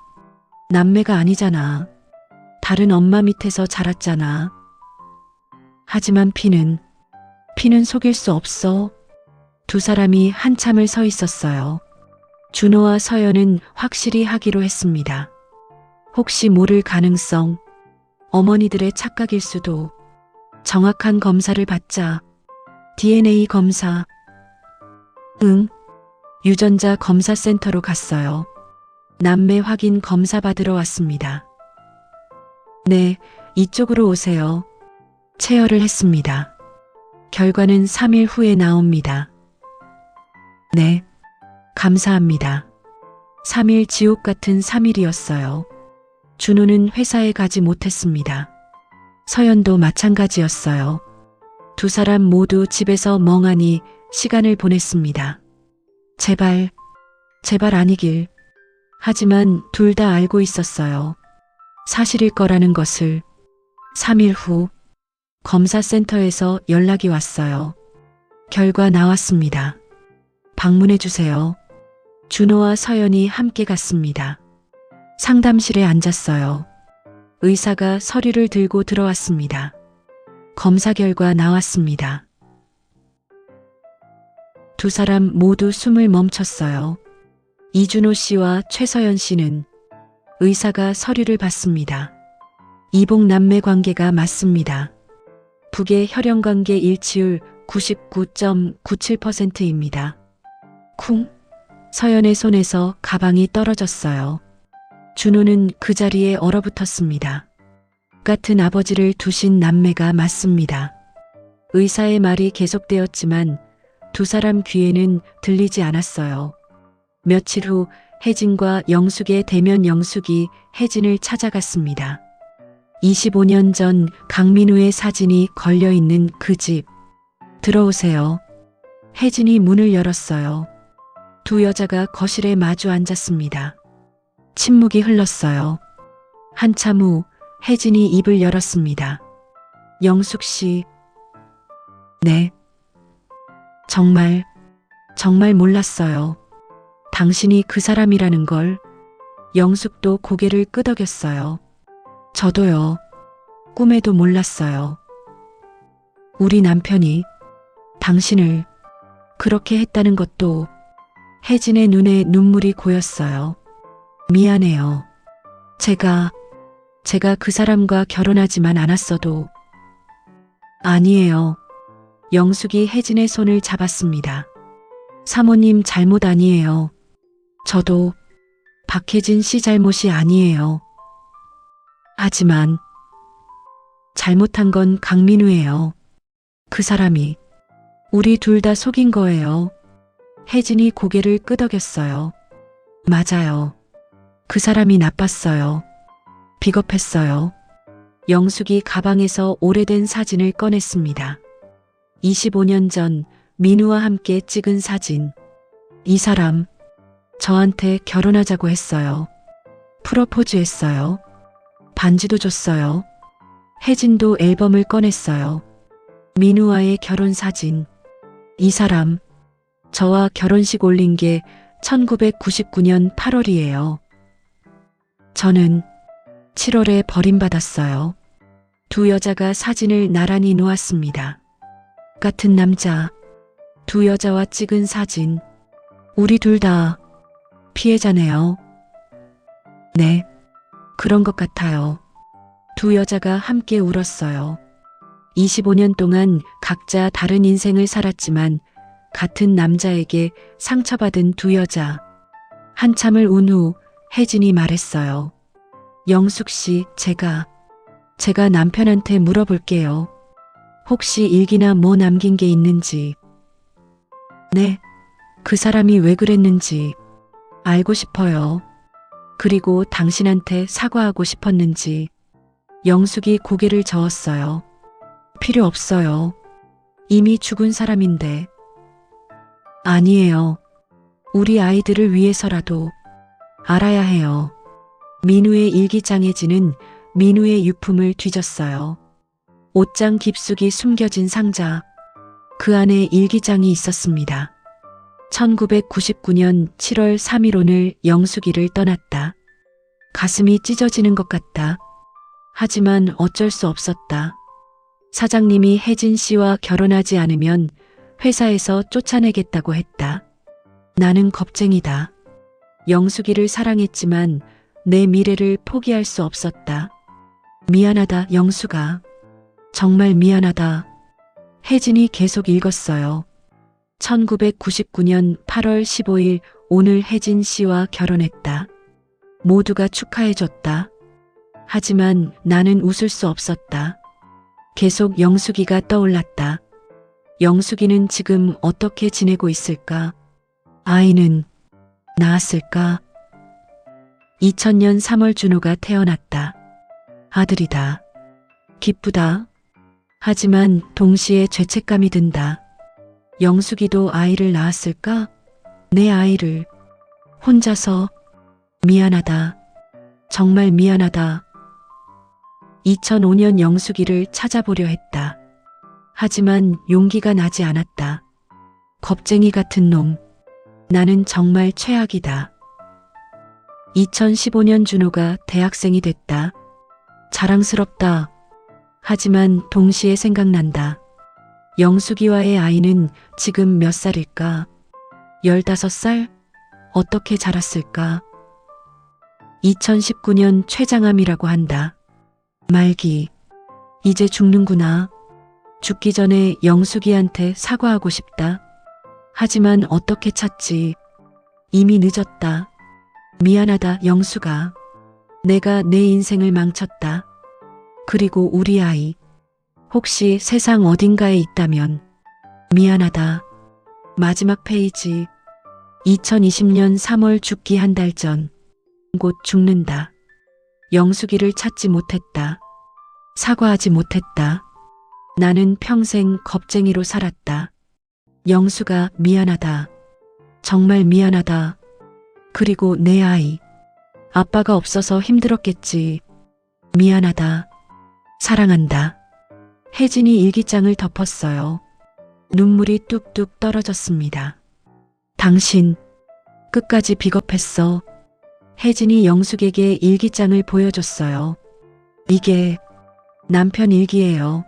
남매가 아니잖아. 다른 엄마 밑에서 자랐잖아. 하지만 피는 속일 수 없어. 두 사람이 한참을 서 있었어요. 준호와 서연은 확실히 하기로 했습니다. 혹시 모를 가능성, 어머니들의 착각일 수도. 정확한 검사를 받자. DNA 검사. 응. 유전자 검사센터로 갔어요. 남매 확인 검사 받으러 왔습니다. 네, 이쪽으로 오세요. 체열을 했습니다. 결과는 3일 후에 나옵니다. 네, 감사합니다. 3일 지옥 같은 3일이었어요. 준호는 회사에 가지 못했습니다. 서연도 마찬가지였어요. 두 사람 모두 집에서 멍하니 시간을 보냈습니다. 제발 아니길. 하지만 둘 다 알고 있었어요. 사실일 거라는 것을. 3일 후 검사센터에서 연락이 왔어요. 결과 나왔습니다. 방문해 주세요. 준호와 서연이 함께 갔습니다. 상담실에 앉았어요. 의사가 서류를 들고 들어왔습니다. 검사 결과 나왔습니다. 두 사람 모두 숨을 멈췄어요. 이준호 씨와 최서연 씨는. 의사가 서류를 봤습니다. 이복 남매 관계가 맞습니다. 북의 혈연 관계 일치율 99.97%입니다. 쿵. 서연의 손에서 가방이 떨어졌어요. 준호는 그 자리에 얼어붙었습니다. 같은 아버지를 두신 남매가 맞습니다. 의사의 말이 계속되었지만 두 사람 귀에는 들리지 않았어요. 며칠 후 혜진과 영숙의 대면. 영숙이 혜진을 찾아갔습니다. 25년 전 강민우의 사진이 걸려있는 그 집. 들어오세요. 혜진이 문을 열었어요. 두 여자가 거실에 마주 앉았습니다. 침묵이 흘렀어요. 한참 후 혜진이 입을 열었습니다. 영숙 씨. 네. 정말 몰랐어요. 당신이 그 사람이라는 걸. 영숙도 고개를 끄덕였어요. 저도요. 꿈에도 몰랐어요. 우리 남편이 당신을 그렇게 했다는 것도. 혜진의 눈에 눈물이 고였어요. 미안해요. 제가 제가 그 사람과 결혼하지만 않았어도. 아니에요. 영숙이 혜진의 손을 잡았습니다. 사모님 잘못 아니에요. 저도 박혜진 씨 잘못이 아니에요. 하지만 잘못한 건 강민우예요. 그 사람이 우리 둘 다 속인 거예요. 혜진이 고개를 끄덕였어요. 맞아요. 그 사람이 나빴어요. 비겁했어요. 영숙이 가방에서 오래된 사진을 꺼냈습니다. 25년 전 민우와 함께 찍은 사진. 이 사람 저한테 결혼하자고 했어요. 프로포즈 했어요. 반지도 줬어요. 혜진도 앨범을 꺼냈어요. 민우와의 결혼 사진. 이 사람 저와 결혼식 올린 게 1999년 8월이에요. 저는 7월에 버림받았어요. 두 여자가 사진을 나란히 놓았습니다. 같은 남자, 두 여자와 찍은 사진. 우리 둘 다 피해자네요. 네, 그런 것 같아요. 두 여자가 함께 울었어요. 25년 동안 각자 다른 인생을 살았지만 같은 남자에게 상처받은 두 여자. 한참을 운 후 혜진이 말했어요. 영숙 씨, 제가 남편한테 물어볼게요. 혹시 일기나 뭐 남긴 게 있는지. 네, 그 사람이 왜 그랬는지 알고 싶어요. 그리고 당신한테 사과하고 싶었는지. 영숙이 고개를 저었어요. 필요 없어요. 이미 죽은 사람인데. 아니에요. 우리 아이들을 위해서라도 알아야 해요. 민우의 일기장에지는 민우의 유품을 뒤졌어요. 옷장 깊숙이 숨겨진 상자. 그 안에 일기장이 있었습니다. 1999년 7월 3일 오늘 영숙이를 떠났다. 가슴이 찢어지는 것 같다. 하지만 어쩔 수 없었다. 사장님이 혜진 씨와 결혼하지 않으면 회사에서 쫓아내겠다고 했다. 나는 겁쟁이다. 영숙이를 사랑했지만 내 미래를 포기할 수 없었다. 미안하다, 영숙아. 정말 미안하다. 혜진이 계속 읽었어요. 1999년 8월 15일 오늘 혜진 씨와 결혼했다. 모두가 축하해줬다. 하지만 나는 웃을 수 없었다. 계속 영숙이가 떠올랐다. 영숙이는 지금 어떻게 지내고 있을까? 아이는 낳았을까? 2000년 3월 준호가 태어났다. 아들이다. 기쁘다. 하지만 동시에 죄책감이 든다. 영숙이도 아이를 낳았을까? 내 아이를 혼자서. 미안하다. 정말 미안하다. 2005년 영숙이를 찾아보려 했다. 하지만 용기가 나지 않았다. 겁쟁이 같은 놈. 나는 정말 최악이다. 2015년 준호가 대학생이 됐다. 자랑스럽다. 하지만 동시에 생각난다. 영숙이와의 아이는 지금 몇 살일까? 15살? 어떻게 자랐을까? 2019년 췌장암이라고 한다. 말기. 이제 죽는구나. 죽기 전에 영숙이한테 사과하고 싶다. 하지만 어떻게 찾지? 이미 늦었다. 미안하다, 영숙아. 내가 내 인생을 망쳤다. 그리고 우리 아이. 혹시 세상 어딘가에 있다면. 미안하다. 마지막 페이지. 2020년 3월 죽기 한 달 전. 곧 죽는다. 영숙이를 찾지 못했다. 사과하지 못했다. 나는 평생 겁쟁이로 살았다. 영숙아, 미안하다. 정말 미안하다. 그리고 내 아이. 아빠가 없어서 힘들었겠지. 미안하다. 사랑한다. 혜진이 일기장을 덮었어요. 눈물이 뚝뚝 떨어졌습니다. 당신 끝까지 비겁했어. 혜진이 영숙에게 일기장을 보여줬어요. 이게 남편 일기예요.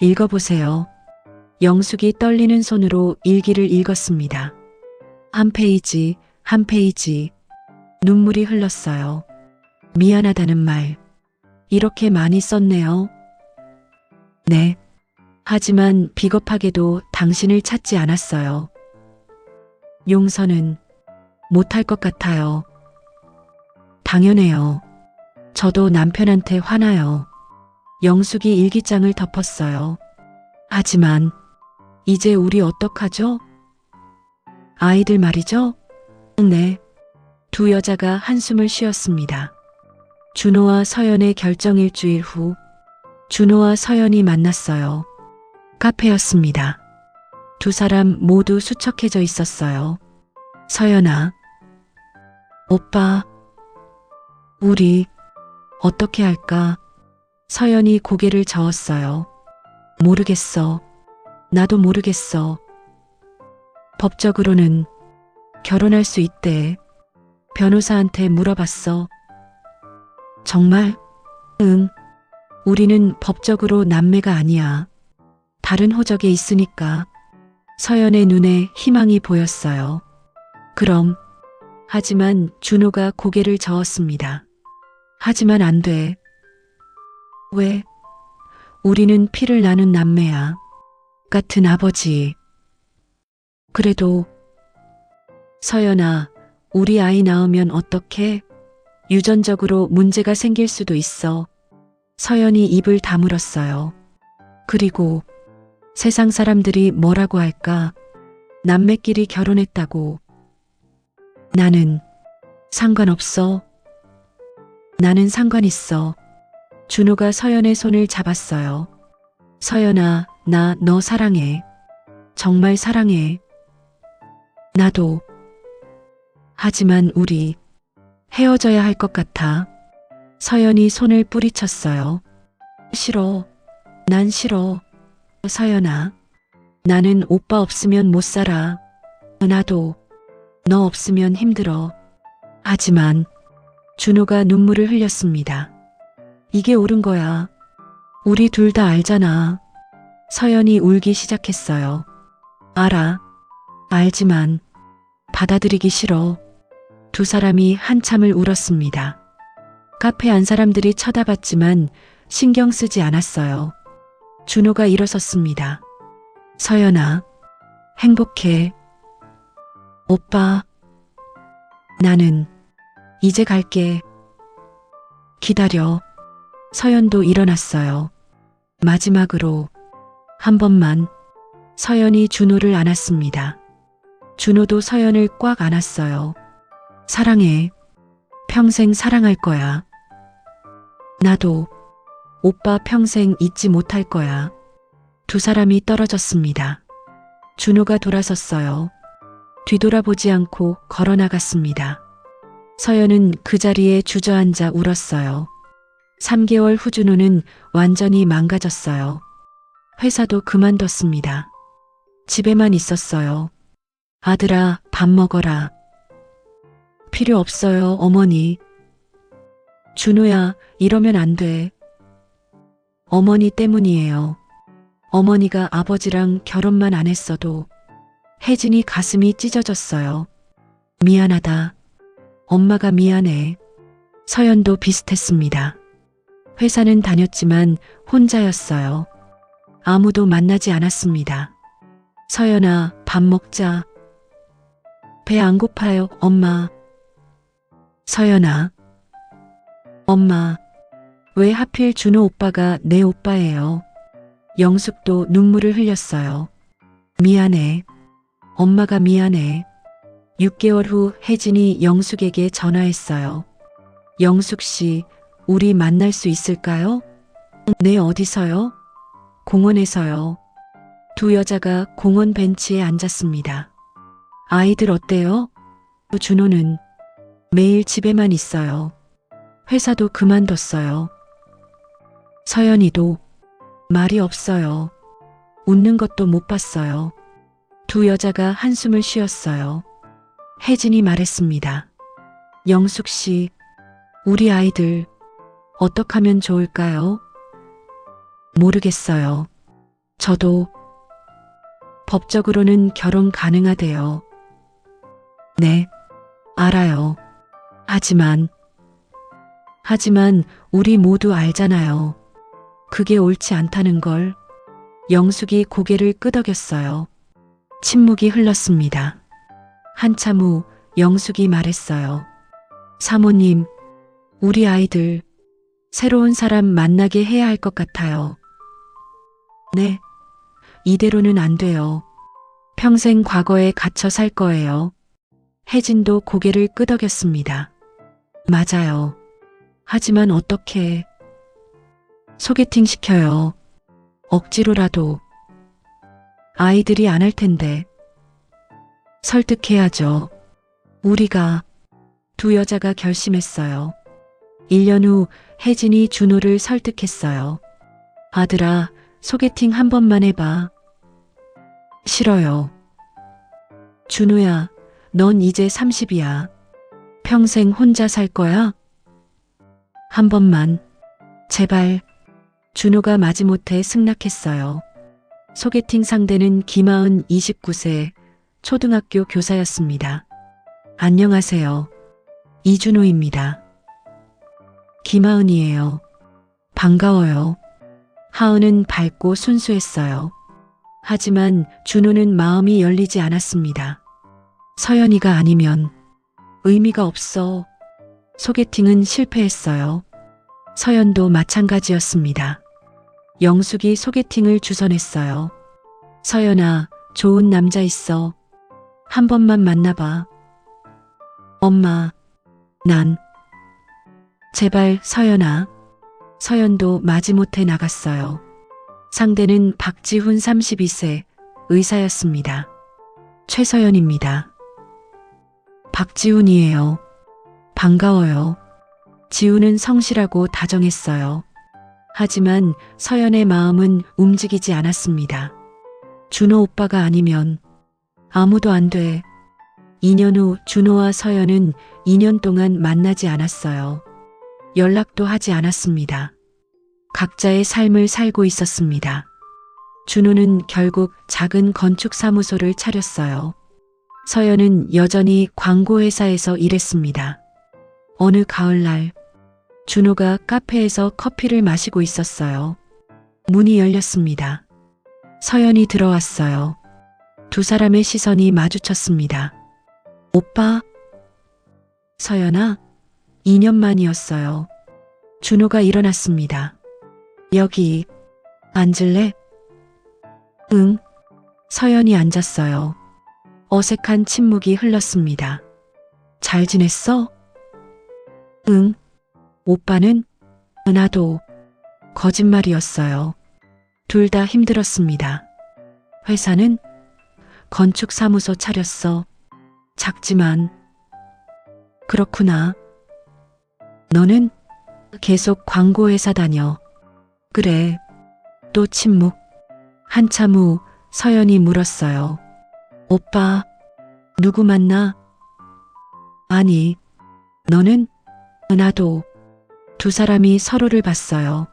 읽어보세요. 영숙이 떨리는 손으로 일기를 읽었습니다. 한 페이지, 한 페이지. 눈물이 흘렀어요. 미안하다는 말. 이렇게 많이 썼네요. 네. 하지만 비겁하게도 당신을 찾지 않았어요. 용서는 못할 것 같아요. 당연해요. 저도 남편한테 화나요. 영숙이 일기장을 덮었어요. 하지만 이제 우리 어떡하죠? 아이들 말이죠? 네. 두 여자가 한숨을 쉬었습니다. 준호와 서연의 결정 일주일 후 준호와 서연이 만났어요. 카페였습니다. 두 사람 모두 수척해져 있었어요. 서연아, 오빠, 우리 어떻게 할까? 서연이 고개를 저었어요. 모르겠어. 나도 모르겠어. 법적으로는 결혼할 수 있대. 변호사한테 물어봤어. 정말? 응. 우리는 법적으로 남매가 아니야. 다른 호적에 있으니까. 서연의 눈에 희망이 보였어요. 그럼. 하지만 준호가 고개를 저었습니다. 하지만 안 돼. 왜? 우리는 피를 나눈 남매야. 같은 아버지. 그래도 서연아, 우리 아이 낳으면 어떡해? 유전적으로 문제가 생길 수도 있어. 서연이 입을 다물었어요. 그리고 세상 사람들이 뭐라고 할까? 남매끼리 결혼했다고. 나는 상관없어. 나는 상관 있어. 준호가 서연의 손을 잡았어요. 서연아, 나 너 사랑해. 정말 사랑해. 나도. 하지만 우리 헤어져야 할 것 같아. 서연이 손을 뿌리쳤어요. 싫어. 난 싫어. 서연아, 나는 오빠 없으면 못 살아. 나도 너 없으면 힘들어. 하지만 준호가 눈물을 흘렸습니다. 이게 옳은 거야. 우리 둘 다 알잖아. 서연이 울기 시작했어요. 알아. 알지만 받아들이기 싫어. 두 사람이 한참을 울었습니다. 카페 안 사람들이 쳐다봤지만 신경 쓰지 않았어요. 준호가 일어섰습니다. 서연아, 행복해. 오빠, 나는 이제 갈게. 기다려. 서연도 일어났어요. 마지막으로 한 번만. 서연이 준호를 안았습니다. 준호도 서연을 꽉 안았어요. 사랑해. 평생 사랑할 거야. 나도 오빠 평생 잊지 못할 거야. 두 사람이 떨어졌습니다. 준호가 돌아섰어요. 뒤돌아보지 않고 걸어 나갔습니다. 서연은 그 자리에 주저앉아 울었어요. 3개월 후 준호는 완전히 망가졌어요. 회사도 그만뒀습니다. 집에만 있었어요. 아들아, 밥 먹어라. 필요 없어요, 어머니. 준호야, 이러면 안 돼. 어머니 때문이에요. 어머니가 아버지랑 결혼만 안 했어도 혜진이 가슴이 찢어졌어요. 미안하다. 엄마가 미안해. 서연도 비슷했습니다. 회사는 다녔지만 혼자였어요. 아무도 만나지 않았습니다. 서연아, 밥 먹자. 배 안 고파요, 엄마. 서연아. 엄마, 왜 하필 준호 오빠가 내 오빠예요? 영숙도 눈물을 흘렸어요. 미안해. 엄마가 미안해. 6개월 후 혜진이 영숙에게 전화했어요. 영숙 씨, 우리 만날 수 있을까요? 네, 어디서요? 공원에서요. 두 여자가 공원 벤치에 앉았습니다. 아이들 어때요? 준호는 매일 집에만 있어요. 회사도 그만뒀어요. 서연이도 말이 없어요. 웃는 것도 못 봤어요. 두 여자가 한숨을 쉬었어요. 혜진이 말했습니다. 영숙 씨, 우리 아이들 어떻게 하면 좋을까요? 모르겠어요. 저도 법적으로는 결혼 가능하대요. 네, 알아요. 하지만 하지만 우리 모두 알잖아요. 그게 옳지 않다는 걸. 영숙이 고개를 끄덕였어요. 침묵이 흘렀습니다. 한참 후 영숙이 말했어요. 사모님, 우리 아이들 새로운 사람 만나게 해야 할 것 같아요. 네, 이대로는 안 돼요. 평생 과거에 갇혀 살 거예요. 혜진도 고개를 끄덕였습니다. 맞아요. 하지만 어떻게? 소개팅 시켜요. 억지로라도. 아이들이 안 할 텐데. 설득해야죠. 우리가. 두 여자가 결심했어요. 1년 후 혜진이 준호를 설득했어요. 아들아, 소개팅 한 번만 해봐. 싫어요. 준호야, 넌 이제 30이야. 평생 혼자 살 거야? 한 번만. 제발. 준호가 마지못해 승낙했어요. 소개팅 상대는 김하은 29세, 초등학교 교사였습니다. 안녕하세요. 이준호입니다. 김하은이에요. 반가워요. 하은은 밝고 순수했어요. 하지만 준호는 마음이 열리지 않았습니다. 서연이가 아니면 의미가 없어. 소개팅은 실패했어요. 서연도 마찬가지였습니다. 영숙이 소개팅을 주선했어요. 서연아, 좋은 남자 있어. 한 번만 만나봐. 엄마, 난. 제발 서연아. 서연도 마지못해 나갔어요. 상대는 박지훈 32세, 의사였습니다. 최서연입니다. 박지훈이에요. 반가워요. 지훈은 성실하고 다정했어요. 하지만 서연의 마음은 움직이지 않았습니다. 준호 오빠가 아니면 아무도 안 돼. 2년 후 준호와 서연은 2년 동안 만나지 않았어요. 연락도 하지 않았습니다. 각자의 삶을 살고 있었습니다. 준호는 결국 작은 건축사무소를 차렸어요. 서연은 여전히 광고회사에서 일했습니다. 어느 가을날, 준호가 카페에서 커피를 마시고 있었어요. 문이 열렸습니다. 서연이 들어왔어요. 두 사람의 시선이 마주쳤습니다. 오빠? 서연아? 2년 만이었어요. 준호가 일어났습니다. 여기 앉을래? 응. 서연이 앉았어요. 어색한 침묵이 흘렀습니다. 잘 지냈어? 응. 오빠는? 나도. 거짓말이었어요. 둘 다 힘들었습니다. 회사는? 건축사무소 차렸어. 작지만. 그렇구나. 너는? 계속 광고회사 다녀. 그래. 또 침묵. 한참 후 서연이 물었어요. 오빠, 누구 만나? 아니, 너는? 나도. 두 사람이 서로를 봤어요.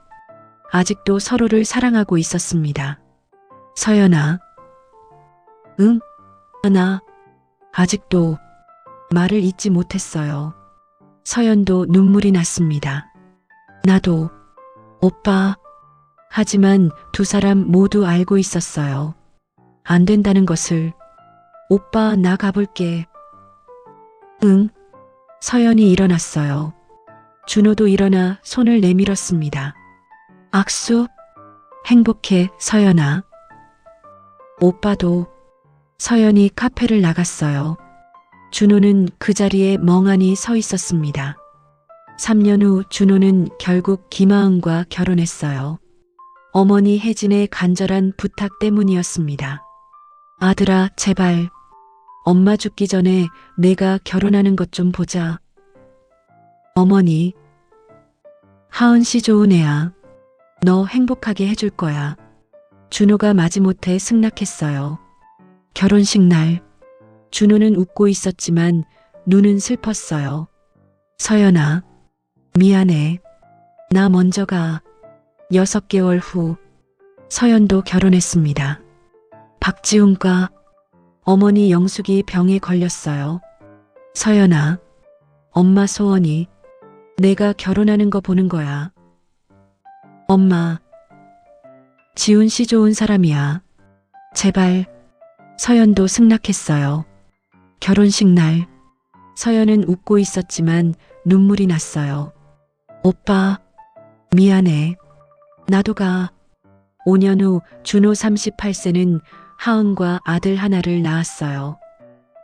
아직도 서로를 사랑하고 있었습니다. 서연아. 응? 나. 아직도. 말을 잇지 못했어요. 서연도 눈물이 났습니다. 나도. 오빠. 하지만 두 사람 모두 알고 있었어요. 안 된다는 것을. 오빠, 나 가볼게. 응. 서연이 일어났어요. 준호도 일어나 손을 내밀었습니다. 악수? 행복해, 서연아. 오빠도. 서연이 카페를 나갔어요. 준호는 그 자리에 멍하니 서 있었습니다. 3년 후 준호는 결국 김하은과 결혼했어요. 어머니 혜진의 간절한 부탁 때문이었습니다. 아들아, 제발. 엄마 죽기 전에 내가 결혼하는 것 좀 보자. 어머니. 하은 씨 좋은 애야. 너 행복하게 해줄 거야. 준호가 마지못해 승낙했어요. 결혼식 날. 준호는 웃고 있었지만 눈은 슬펐어요. 서연아, 미안해. 나 먼저 가. 6개월 후 서연도 결혼했습니다. 박지훈과 어머니 영숙이 병에 걸렸어요. 서연아, 엄마 소원이 내가 결혼하는 거 보는 거야. 엄마, 지훈 씨 좋은 사람이야. 제발. 서연도 승낙했어요. 결혼식 날, 서연은 웃고 있었지만 눈물이 났어요. 오빠, 미안해. 나도 가. 5년 후 준호 38세는 하은과 아들 하나를 낳았어요.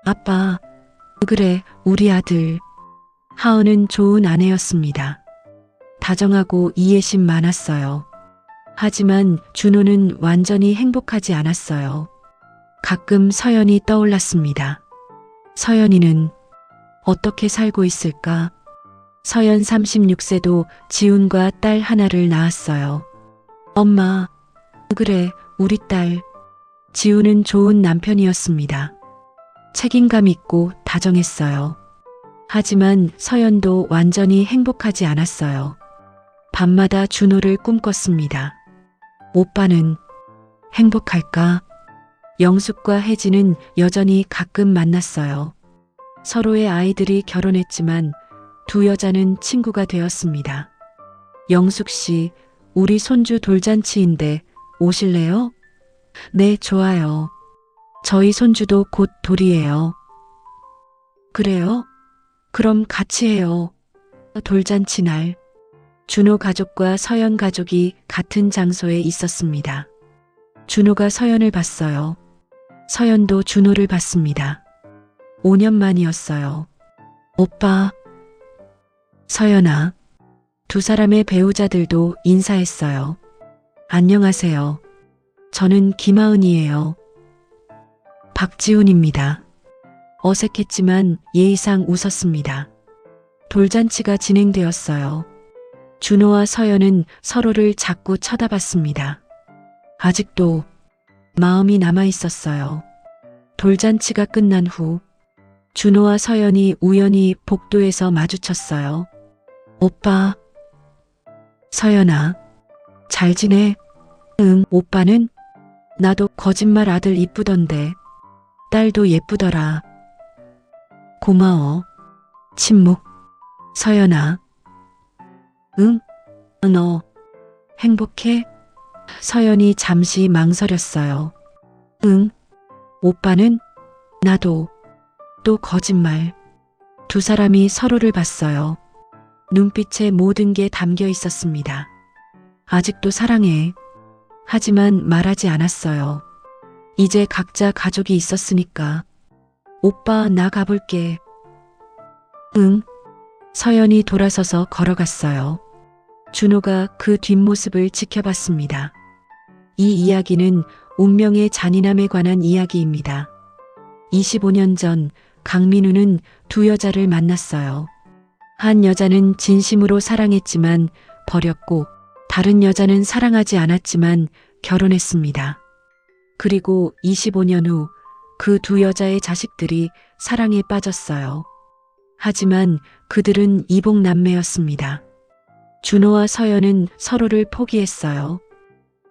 아빠, 그래, 우리 아들. 하은은 좋은 아내였습니다. 다정하고 이해심 많았어요. 하지만 준호는 완전히 행복하지 않았어요. 가끔 서연이 떠올랐습니다. 서연이는 어떻게 살고 있을까? 서연 36세도 지훈과 딸 하나를 낳았어요. 엄마, 그래, 우리 딸. 지훈은 좋은 남편이었습니다. 책임감 있고 다정했어요. 하지만 서연도 완전히 행복하지 않았어요. 밤마다 준호를 꿈꿨습니다. 오빠는 행복할까? 영숙과 혜진은 여전히 가끔 만났어요. 서로의 아이들이 결혼했지만 두 여자는 친구가 되었습니다. 영숙 씨, 우리 손주 돌잔치인데 오실래요? 네, 좋아요. 저희 손주도 곧 돌이에요. 그래요? 그럼 같이 해요. 돌잔치 날. 준호 가족과 서연 가족이 같은 장소에 있었습니다. 준호가 서연을 봤어요. 서연도 준호를 봤습니다. 5년 만이었어요. 오빠. 서연아. 두 사람의 배우자들도 인사했어요. 안녕하세요. 저는 김하은이에요. 박지훈입니다. 어색했지만 예의상 웃었습니다. 돌잔치가 진행되었어요. 준호와 서연은 서로를 자꾸 쳐다봤습니다. 아직도 마음이 남아 있었어요. 돌잔치가 끝난 후 준호와 서연이 우연히 복도에서 마주쳤어요. 오빠. 서연아, 잘 지내? 응, 오빠는? 나도 거짓말 아들 이쁘던데. 딸도 예쁘더라. 고마워. 침묵. 서연아. 응? 너 행복해? 서연이 잠시 망설였어요. 응. 오빠는? 나도. 또 거짓말. 두 사람이 서로를 봤어요. 눈빛에 모든 게 담겨 있었습니다. 아직도 사랑해. 하지만 말하지 않았어요. 이제 각자 가족이 있었으니까. 오빠, 나 가볼게. 응. 서연이 돌아서서 걸어갔어요. 준호가 그 뒷모습을 지켜봤습니다. 이 이야기는 운명의 잔인함에 관한 이야기입니다. 25년 전 강민우는 두 여자를 만났어요. 한 여자는 진심으로 사랑했지만 버렸고 다른 여자는 사랑하지 않았지만 결혼했습니다. 그리고 25년 후 그 두 여자의 자식들이 사랑에 빠졌어요. 하지만 그들은 이복남매였습니다. 준호와 서연은 서로를 포기했어요.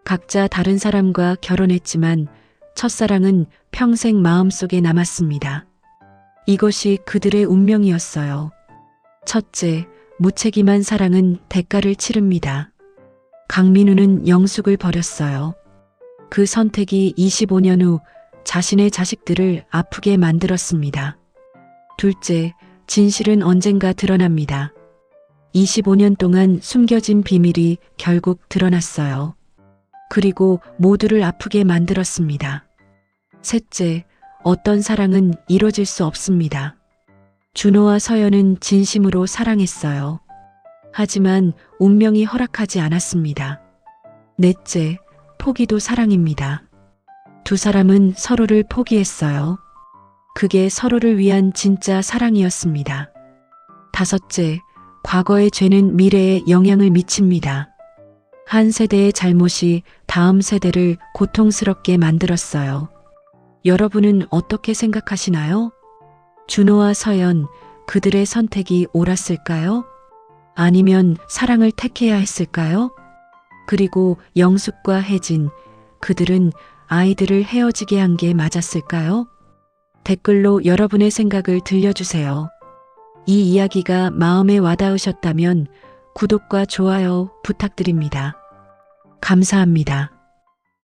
각자 다른 사람과 결혼했지만 첫사랑은 평생 마음속에 남았습니다. 이것이 그들의 운명이었어요. 첫째, 무책임한 사랑은 대가를 치릅니다. 강민우는 영숙을 버렸어요. 그 선택이 25년 후 자신의 자식들을 아프게 만들었습니다. 둘째, 진실은 언젠가 드러납니다. 25년 동안 숨겨진 비밀이 결국 드러났어요. 그리고 모두를 아프게 만들었습니다. 셋째, 어떤 사랑은 이뤄질 수 없습니다. 준호와 서연은 진심으로 사랑했어요. 하지만 운명이 허락하지 않았습니다. 넷째, 포기도 사랑입니다. 두 사람은 서로를 포기했어요. 그게 서로를 위한 진짜 사랑이었습니다. 다섯째, 과거의 죄는 미래에 영향을 미칩니다. 한 세대의 잘못이 다음 세대를 고통스럽게 만들었어요. 여러분은 어떻게 생각하시나요? 준호와 서연, 그들의 선택이 옳았을까요? 아니면 사랑을 택해야 했을까요? 그리고 영숙과 혜진, 그들은 아이들을 헤어지게 한 게 맞았을까요? 댓글로 여러분의 생각을 들려주세요. 이 이야기가 마음에 와닿으셨다면 구독과 좋아요 부탁드립니다. 감사합니다.